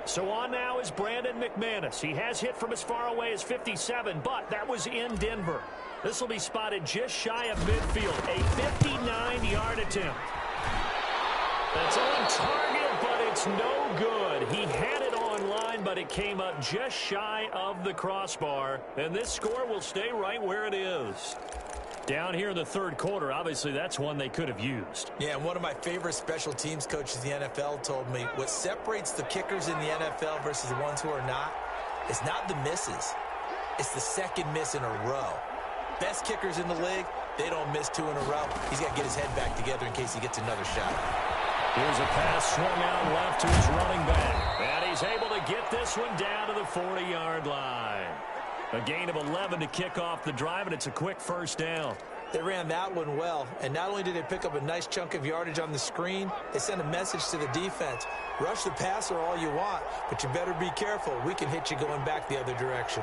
So on now is Brandon McManus. He has hit from as far away as 57, but that was in Denver. This will be spotted just shy of midfield. A 59-yard attempt. That's on target, but it's no good. He had it on long line, but it came up just shy of the crossbar. And this score will stay right where it is. Down here in the third quarter, obviously that's one they could have used. Yeah, and one of my favorite special teams coaches in the NFL told me what separates the kickers in the NFL versus the ones who are not is not the misses. It's the second miss in a row. Best kickers in the league, they don't miss 2 in a row. He's got to get his head back together in case he gets another shot. Here's a pass swung out left to his running back. And he's able to get this one down to the 40-yard line. A gain of 11 to kick off the drive, and it's a quick first down. They ran that one well, and not only did they pick up a nice chunk of yardage on the screen, they sent a message to the defense. Rush the passer all you want, but you better be careful. We can hit you going back the other direction.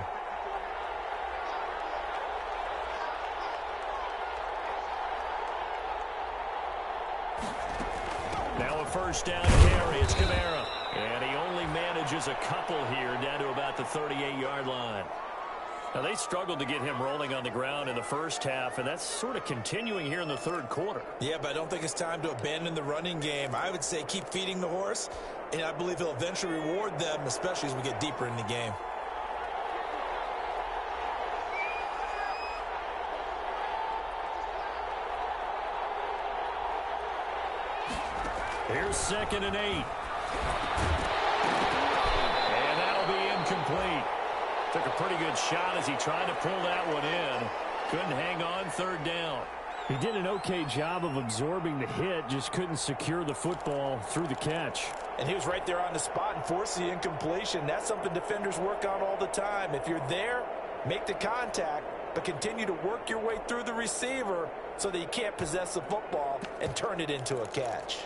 Now a first down carry. It's Kamara. And he only manages a couple here down to about the 38-yard line. Now, they struggled to get him rolling on the ground in the first half, and that's sort of continuing here in the third quarter. Yeah, but I don't think it's time to abandon the running game. I would say keep feeding the horse, and I believe he'll eventually reward them, especially as we get deeper in the game. Here's 2nd and 8. And that'll be incomplete. Took a pretty good shot as he tried to pull that one in. Couldn't hang on, third down. He did an okay job of absorbing the hit, just couldn't secure the football through the catch. And he was right there on the spot and forced the incompletion. That's something defenders work on all the time. If you're there, make the contact, but continue to work your way through the receiver so that you can't possess the football and turn it into a catch.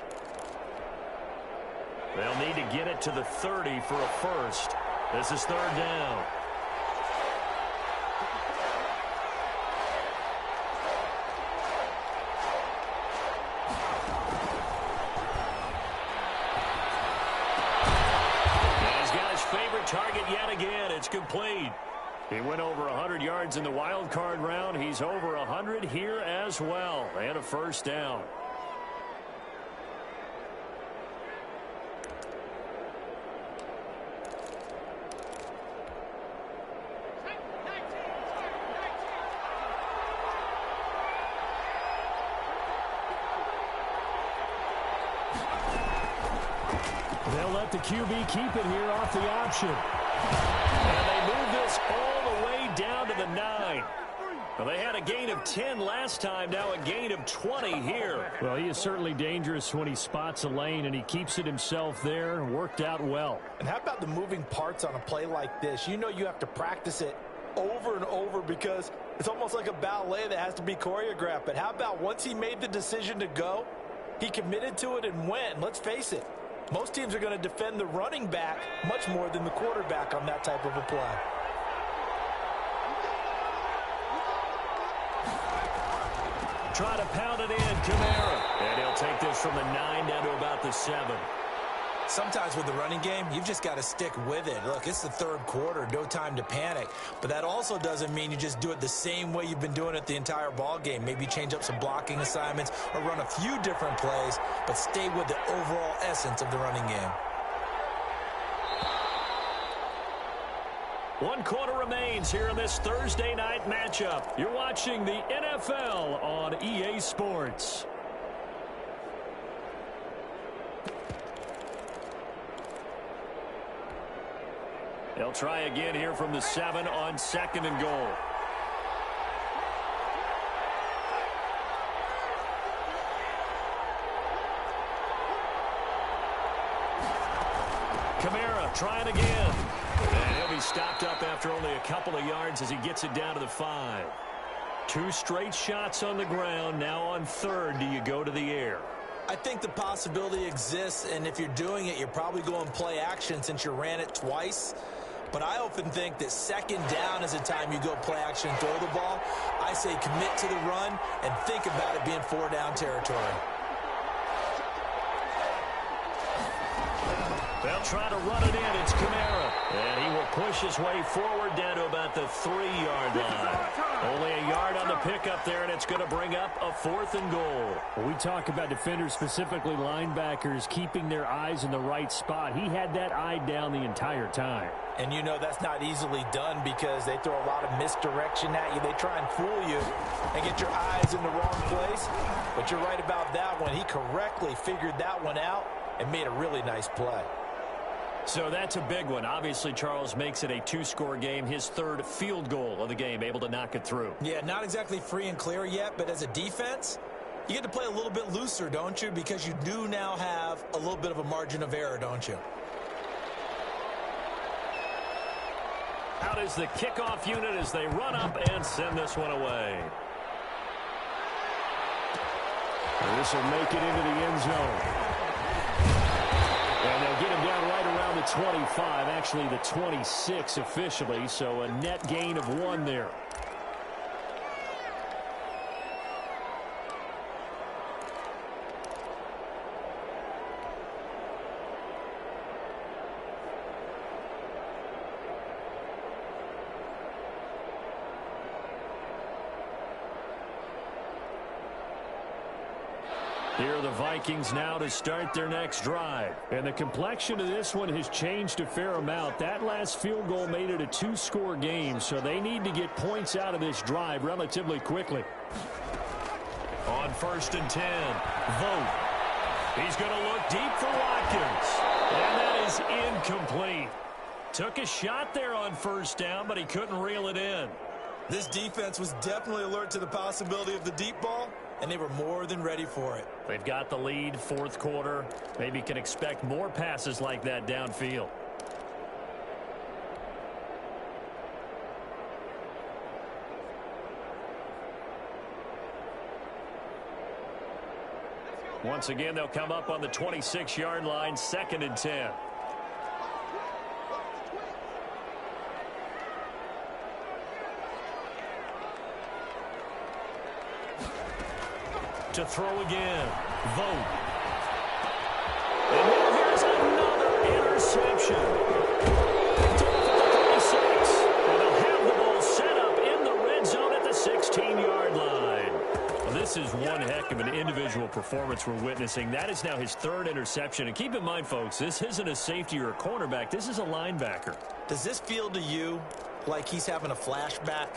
They'll need to get it to the 30 for a first. This is third down. Target yet again. It's complete. He went over 100 yards in the wild card round. He's over 100 here as well. And a first down. They'll let the QB keep it here off the option. And they move this all the way down to the 9. Well, they had a gain of 10 last time, now a gain of 20 here. Well, he is certainly dangerous when he spots a lane, and he keeps it himself there. Worked out well. And how about the moving parts on a play like this? You know you have to practice it over and over because it's almost like a ballet that has to be choreographed. But how about once he made the decision to go, he committed to it and went. Let's face it. Most teams are going to defend the running back much more than the quarterback on that type of a play. Try to pound it in, Kamara. And he'll take this from the 9 down to about the 7. Sometimes with the running game, you've just got to stick with it. Look, it's the third quarter, no time to panic. But that also doesn't mean you just do it the same way you've been doing it the entire ball game. Maybe change up some blocking assignments or run a few different plays, but stay with the overall essence of the running game. 1 quarter remains here in this Thursday night matchup. You're watching the NFL on EA Sports. They'll try again here from the 7 on 2nd and goal. Kamara trying again. And he'll be stopped up after only a couple of yards as he gets it down to the 5. 2 straight shots on the ground. Now on 3rd, do you go to the air? I think the possibility exists, and if you're doing it, you're probably going play action since you ran it twice. But I often think that 2nd down is the time you go play action and throw the ball. I say commit to the run and think about it being 4 down territory. They'll try to run it in. It's Kamara. And he will push his way forward down to about the 3-yard line. Only a yard on the pickup there, and it's going to bring up a 4th and goal. When we talk about defenders, specifically linebackers, keeping their eyes in the right spot. He had that eye down the entire time. And you know that's not easily done because they throw a lot of misdirection at you. They try and fool you and get your eyes in the wrong place. But you're right about that one. He correctly figured that one out and made a really nice play. So that's a big one. Obviously, Charles makes it a 2-score game. His 3rd field goal of the game, able to knock it through. Yeah, not exactly free and clear yet, but as a defense, you get to play a little bit looser, don't you? Because you do now have a little bit of a margin of error, don't you? Out is the kickoff unit as they run up and send this one away. This will make it into the end zone. And they'll get him down right around the 25, actually the 26 officially, so a net gain of 1 there. Here are the Vikings now to start their next drive. And the complexion of this one has changed a fair amount. That last field goal made it a 2-score game, so they need to get points out of this drive relatively quickly. On 1st and 10, Vogt. He's going to look deep for Watkins. And that is incomplete. Took a shot there on 1st down, but he couldn't reel it in. This defense was definitely alert to the possibility of the deep ball, and they were more than ready for it. They've got the lead, 4th quarter. Maybe can expect more passes like that downfield. Once again, they'll come up on the 26-yard line, 2nd and 10. To throw again, Vogt. And now here's another interception. It's off at the 26. And they'll have the ball set up in the red zone at the 16-yard line. Well, this is one heck of an individual performance we're witnessing. That is now his 3rd interception. And keep in mind, folks, this isn't a safety or a cornerback. This is a linebacker. Does this feel to you like he's having a flashback?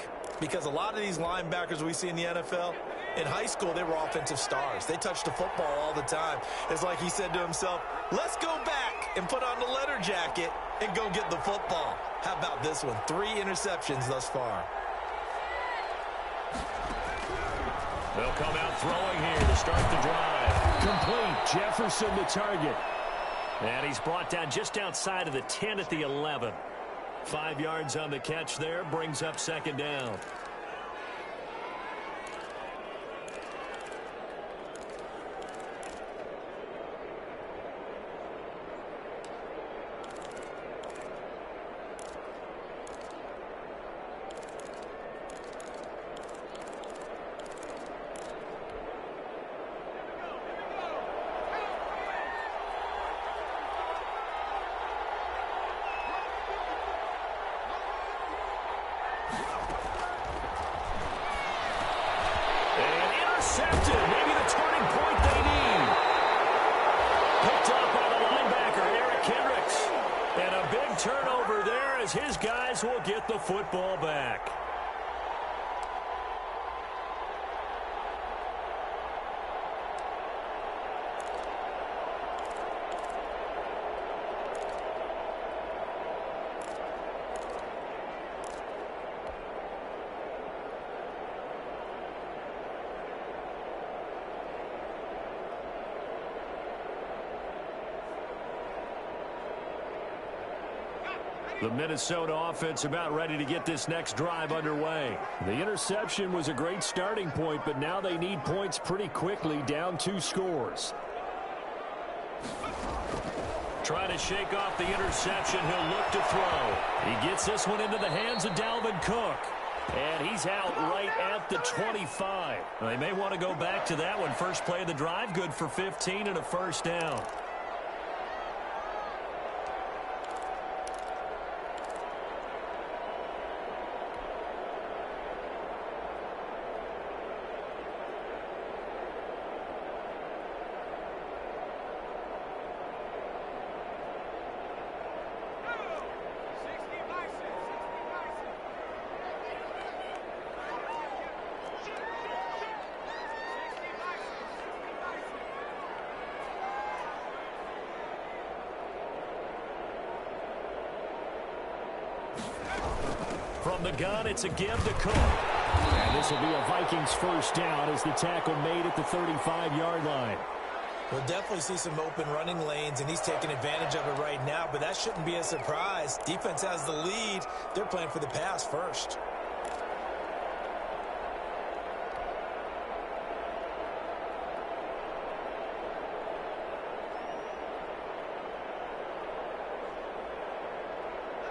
Because a lot of these linebackers we see in the NFL, in high school, they were offensive stars. They touched the football all the time. It's like he said to himself, let's go back and put on the leather jacket and go get the football. How about this one? 3 interceptions thus far. They'll come out throwing here to start the drive. Complete. Jefferson the target. And he's brought down just outside of the 10 at the 11. 5 yards on the catch there, brings up 2nd down. Maybe the turning point they need. Picked up by the linebacker, Eric Kendricks. And a big turnover there as his guys will get the football back. The Minnesota offense about ready to get this next drive underway. The interception was a great starting point, but now they need points pretty quickly, down 2 scores. Trying to shake off the interception. He'll look to throw. He gets this one into the hands of Dalvin Cook. And he's out right at the 25. They may want to go back to that one. First play of the drive, good for 15 and a 1st down. From the gun, it's a give to Cook. And this will be a Vikings first down as the tackle made at the 35-yard line. We'll definitely see some open running lanes, and he's taking advantage of it right now, but that shouldn't be a surprise. Defense has the lead. They're playing for the pass first.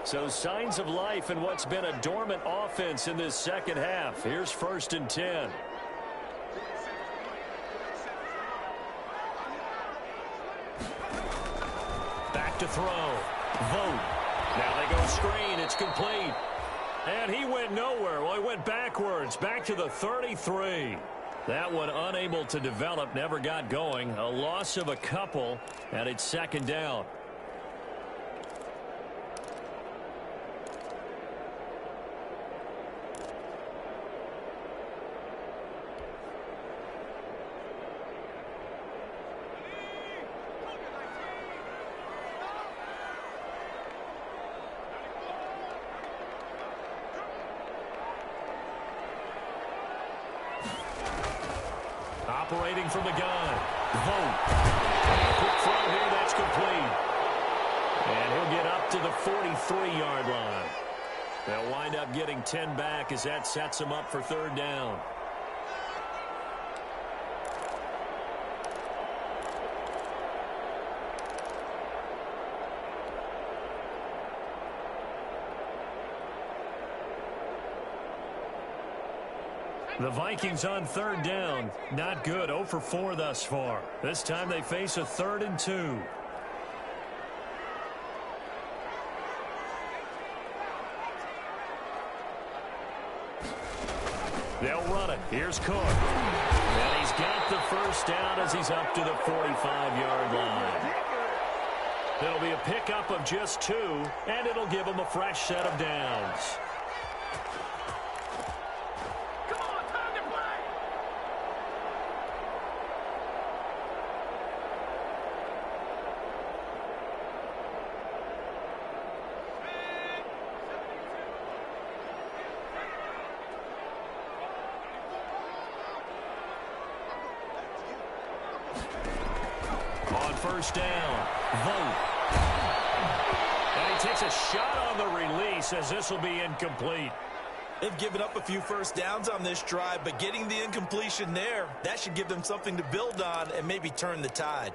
So signs of life in what's been a dormant offense in this second half. Here's 1st and 10. Back to throw. Vote. Now they go screen. It's complete. And he went nowhere. Well, he went backwards. Back to the 33. That one unable to develop. Never got going. A loss of a couple. And it's 2nd down. Operating from the gun. Vote. Quick throw here. That's complete. And he'll get up to the 43-yard line. They'll wind up getting 10 back as that sets them up for 3rd down. The Vikings on 3rd down. Not good. 0 for 4 thus far. This time they face a 3rd and 2. They'll run it. Here's Cook. And he's got the first down as he's up to the 45-yard line. It'll be a pickup of just 2, and it'll give them a fresh set of downs. On 1st down, Vote. And he takes a shot on the release as this will be incomplete. They've given up a few first downs on this drive, but getting the incompletion there, that should give them something to build on and maybe turn the tide.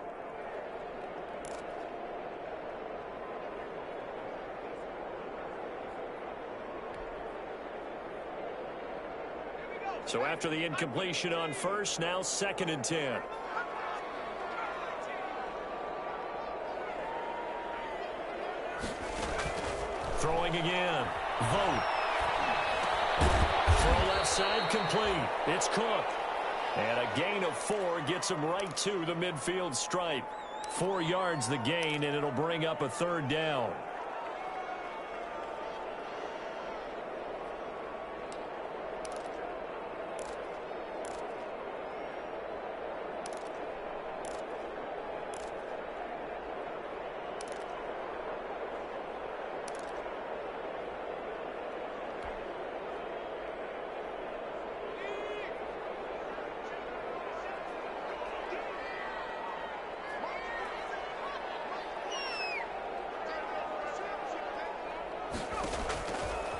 So after the incompletion on 1st, now 2nd and 10. Throwing again. Vote. Throw left side complete. It's Cook. And a gain of 4 gets him right to the midfield stripe. 4 yards the gain, and it'll bring up a 3rd down.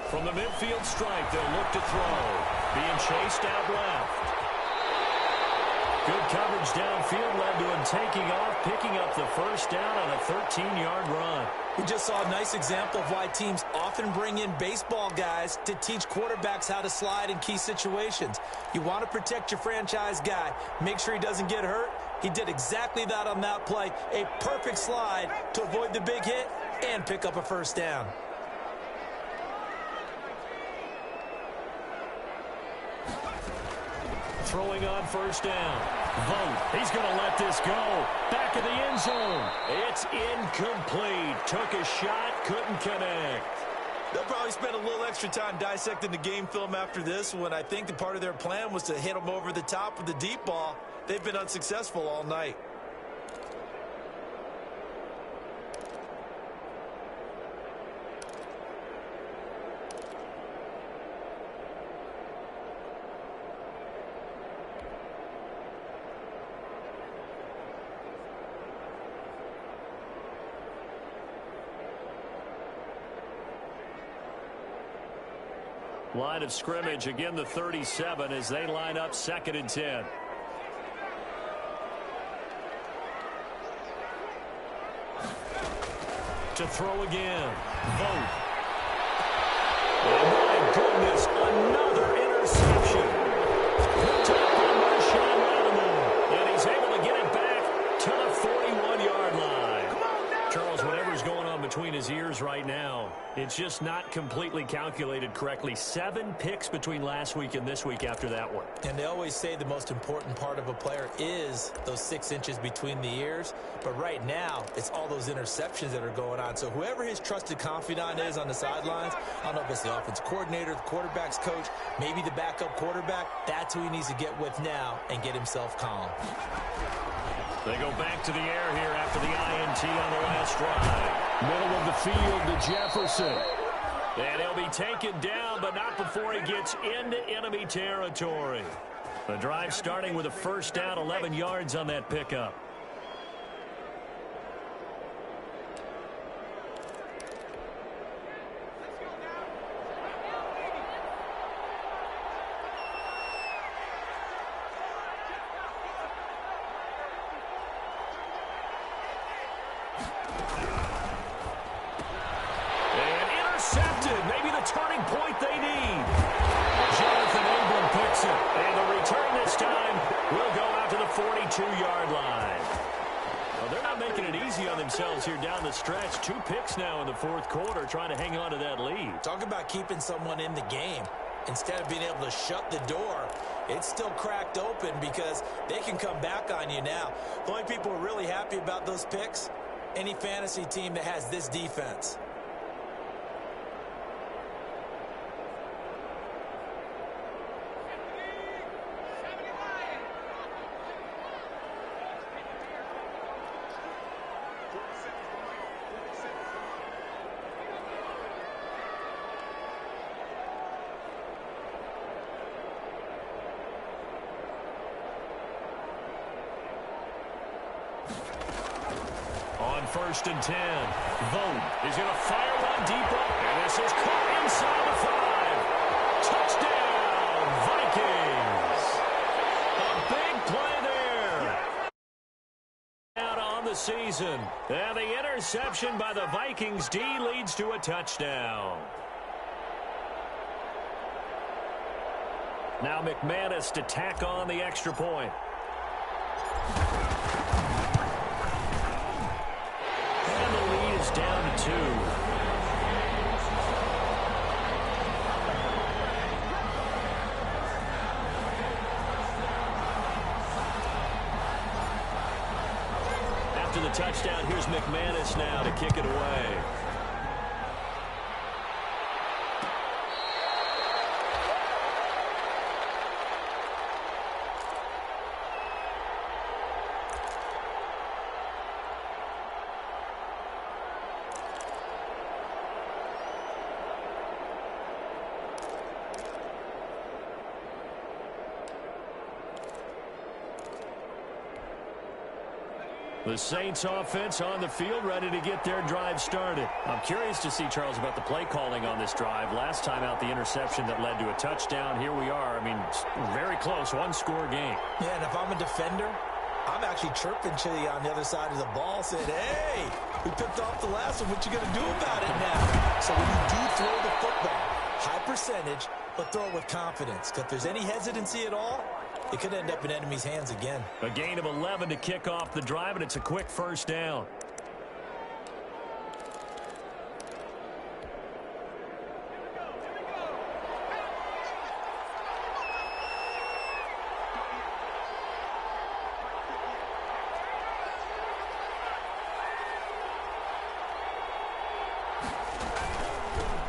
From the midfield stripe, they'll look to throw. Being chased out left. Good coverage downfield led to him taking off, picking up the first down on a 13-yard run. We just saw a nice example of why teams often bring in baseball guys to teach quarterbacks how to slide in key situations. You want to protect your franchise guy. Make sure he doesn't get hurt. He did exactly that on that play. A perfect slide to avoid the big hit and pick up a first down. Throwing on first down. Vote. He's going to let this go. Back of the end zone. It's incomplete. Took a shot, couldn't connect. They'll probably spend a little extra time dissecting the game film after this one. I think the part of their plan was to hit him over the top with the deep ball. They've been unsuccessful all night. Line of scrimmage, again the 37 as they line up 2nd and 10. To throw again. Vogt. Oh, my goodness, another interception. Picked up by Marshawn Lattimore. And he's able to get it back to the 41-yard line. Charles, whatever's going on between his ears right now, it's just not completely calculated correctly. 7 picks between last week and this week after that one. And they always say the most important part of a player is those 6 inches between the ears. But right now, it's all those interceptions that are going on. So whoever his trusted confidant is on the sidelines, I don't know if it's the offense coordinator, the quarterback's coach, maybe the backup quarterback, that's who he needs to get with now and get himself calm. They go back to the air here after the INT on the last drive. Middle of the field to Jefferson. And he'll be taken down, but not before he gets into enemy territory. The drive starting with a first down, 11 yards on that pickup. Here down the stretch. 2 picks now in the 4th quarter, trying to hang on to that lead. Talk about keeping someone in the game. Instead of being able to shut the door, it's still cracked open because they can come back on you now. The only people who are really happy about those picks, any fantasy team that has this defense. First and 10. Vogt is going to fire one deep up, and this is caught inside the 5. Touchdown, Vikings! A big play there. Out on the season. And the interception by the Vikings D leads to a touchdown. Now McManus to tack on the extra point. Down to 2. After the touchdown, here's McManus now to kick it away. The Saints offense on the field, ready to get their drive started. I'm curious to see, Charles, about the play calling on this drive. Last time out, the interception that led to a touchdown. Here we are. I mean, very close, 1-score game. Yeah, and if I'm a defender, I'm actually chirping to you on the other side of the ball, saying, hey, we picked off the last one. What you going to do about it now? So when you do throw the football, high percentage, but throw it with confidence. Because if there's any hesitancy at all, it could end up in enemy's hands again. A gain of 11 to kick off the drive, and it's a quick first down.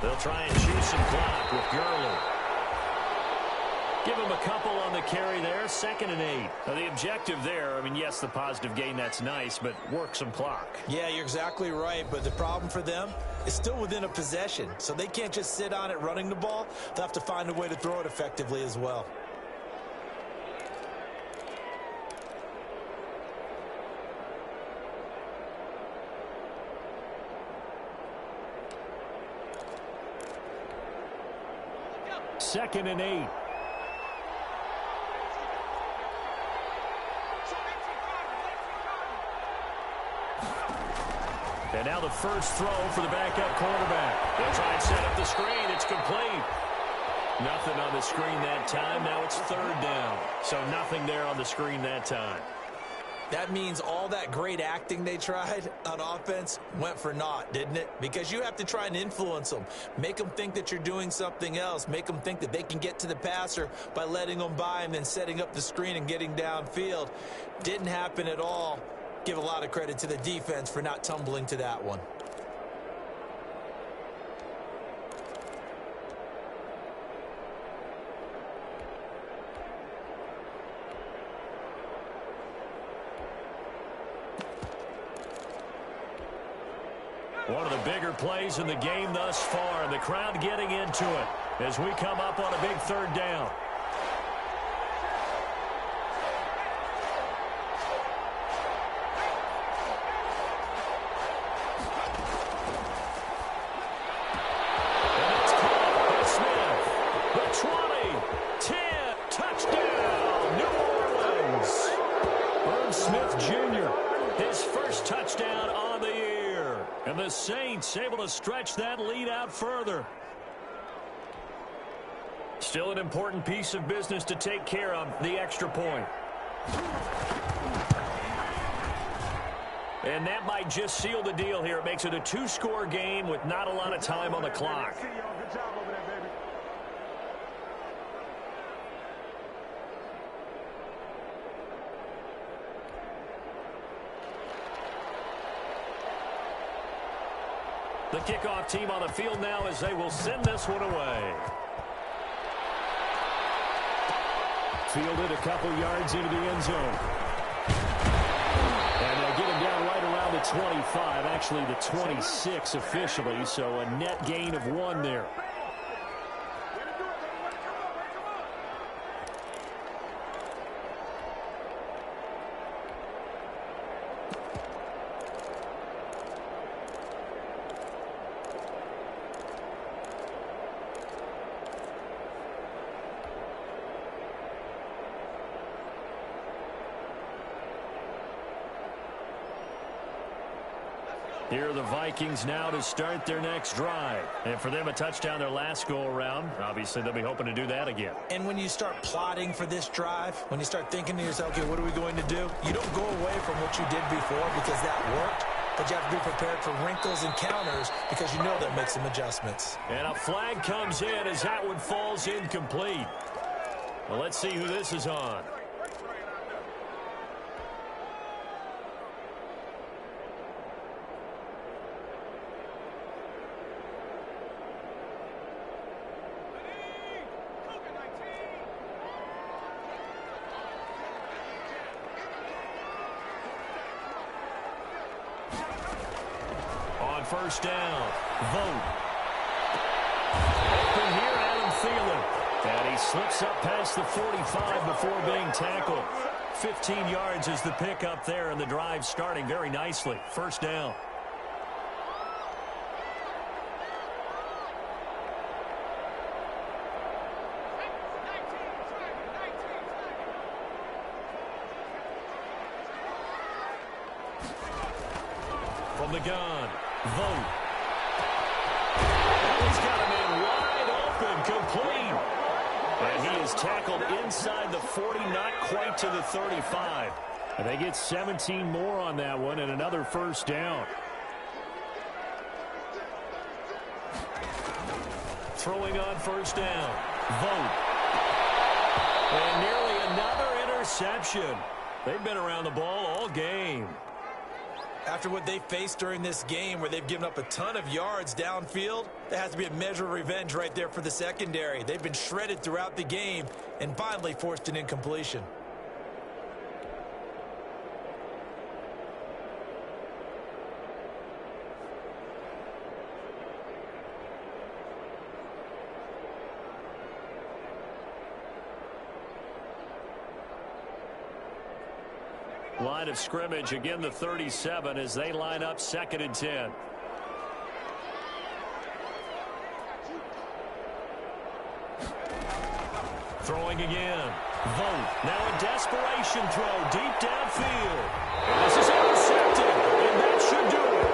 They'll try and chew some clock with Gurley. Give him a couple on the carry there, 2nd and 8. Now the objective there, I mean, yes, the positive gain, that's nice, but work some clock. Yeah, you're exactly right, but the problem for them is still within a possession, so they can't just sit on it running the ball. They'll have to find a way to throw it effectively as well. 2nd and 8. And now the first throw for the backup quarterback. They'll try and set up the screen. It's complete. Nothing on the screen that time. Now it's 3rd down. So nothing there on the screen that time. That means all that great acting they tried on offense went for naught, didn't it? Because you have to try and influence them. Make them think that you're doing something else. Make them think that they can get to the passer by letting them by and then setting up the screen and getting downfield. Didn't happen at all. Give a lot of credit to the defense for not tumbling to that one. One of the bigger plays in the game thus far, and the crowd getting into it as we come up on a big 3rd down. And it's caught by Smith. The 20, 10, touchdown, New Orleans. Irv Smith Jr., his first touchdown on the year. And the Saints able to stretch that lead out further. Still an important piece of business to take care of, the extra point. And that might just seal the deal here. It makes it a 2-score game with not a lot of time on the clock. The kickoff team on the field now as they will send this one away. Fielded a couple yards into the end zone. And they'll get him down right around the 25, actually the 26 officially, so a net gain of 1 there. Here are the Vikings now to start their next drive. And for them, a touchdown their last go-around. Obviously, they'll be hoping to do that again. And when you start plotting for this drive, when you start thinking to yourself, okay, what are we going to do? You don't go away from what you did before because that worked. But you have to be prepared for wrinkles and counters because you know they'll make some adjustments. And a flag comes in as that one falls incomplete. Well, let's see who this is on. First down. Vote. Open here, Adam Thielen. And he slips up past the 45 before being tackled. 15 yards is the pickup there, and the drive starting very nicely. First down. From the gun. Vote. He's got him in wide open, complete. And he is tackled inside the 40, not quite to the 35. And they get 17 more on that one and another first down. Throwing on first down. Vote. And nearly another interception. They've been around the ball all game. After what they faced during this game where they've given up a ton of yards downfield, there has to be a measure of revenge right there for the secondary. They've been shredded throughout the game and finally forced an incompletion. Line of scrimmage, again the 37 as they line up 2nd and 10. Throwing again. Vogt. Now a desperation throw deep downfield. And this is intercepted. And that should do it.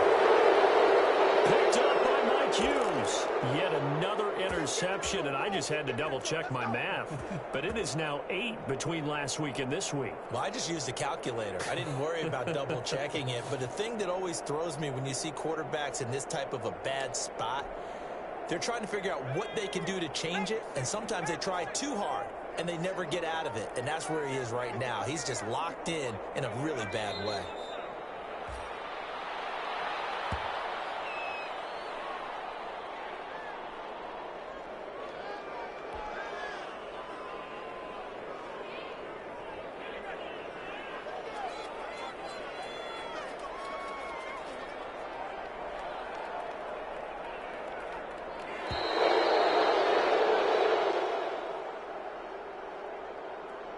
Picked up by Mike Hughes. Yet another interception, and I just had to double-check my math. But it is now 8 between last week and this week. Well, I just used a calculator. I didn't worry about double-checking it. But the thing that always throws me when you see quarterbacks in this type of a bad spot, they're trying to figure out what they can do to change it, and sometimes they try too hard, and they never get out of it. And that's where he is right now. He's just locked in a really bad way.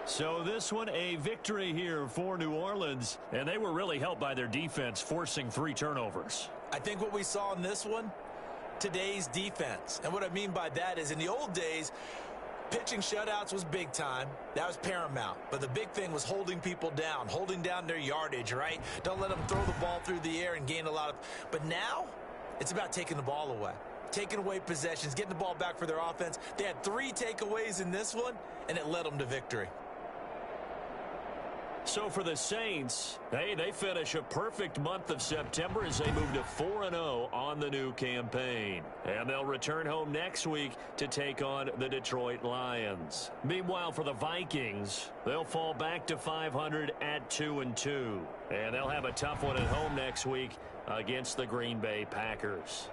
So this one, a victory here for New Orleans, and they were really helped by their defense forcing 3 turnovers. I think what we saw in this one, today's defense. And what I mean by that is in the old days, pitching shutouts was big time. That was paramount. But the big thing was holding people down, holding down their yardage, right? Don't let them throw the ball through the air and gain a lot of... But now, it's about taking the ball away. Taking away possessions, getting the ball back for their offense. They had 3 takeaways in this one, and it led them to victory. So for the Saints, hey, they finish a perfect month of September as they move to 4-0 on the new campaign. And they'll return home next week to take on the Detroit Lions. Meanwhile, for the Vikings, they'll fall back to 500 at 2-2. And they'll have a tough one at home next week against the Green Bay Packers.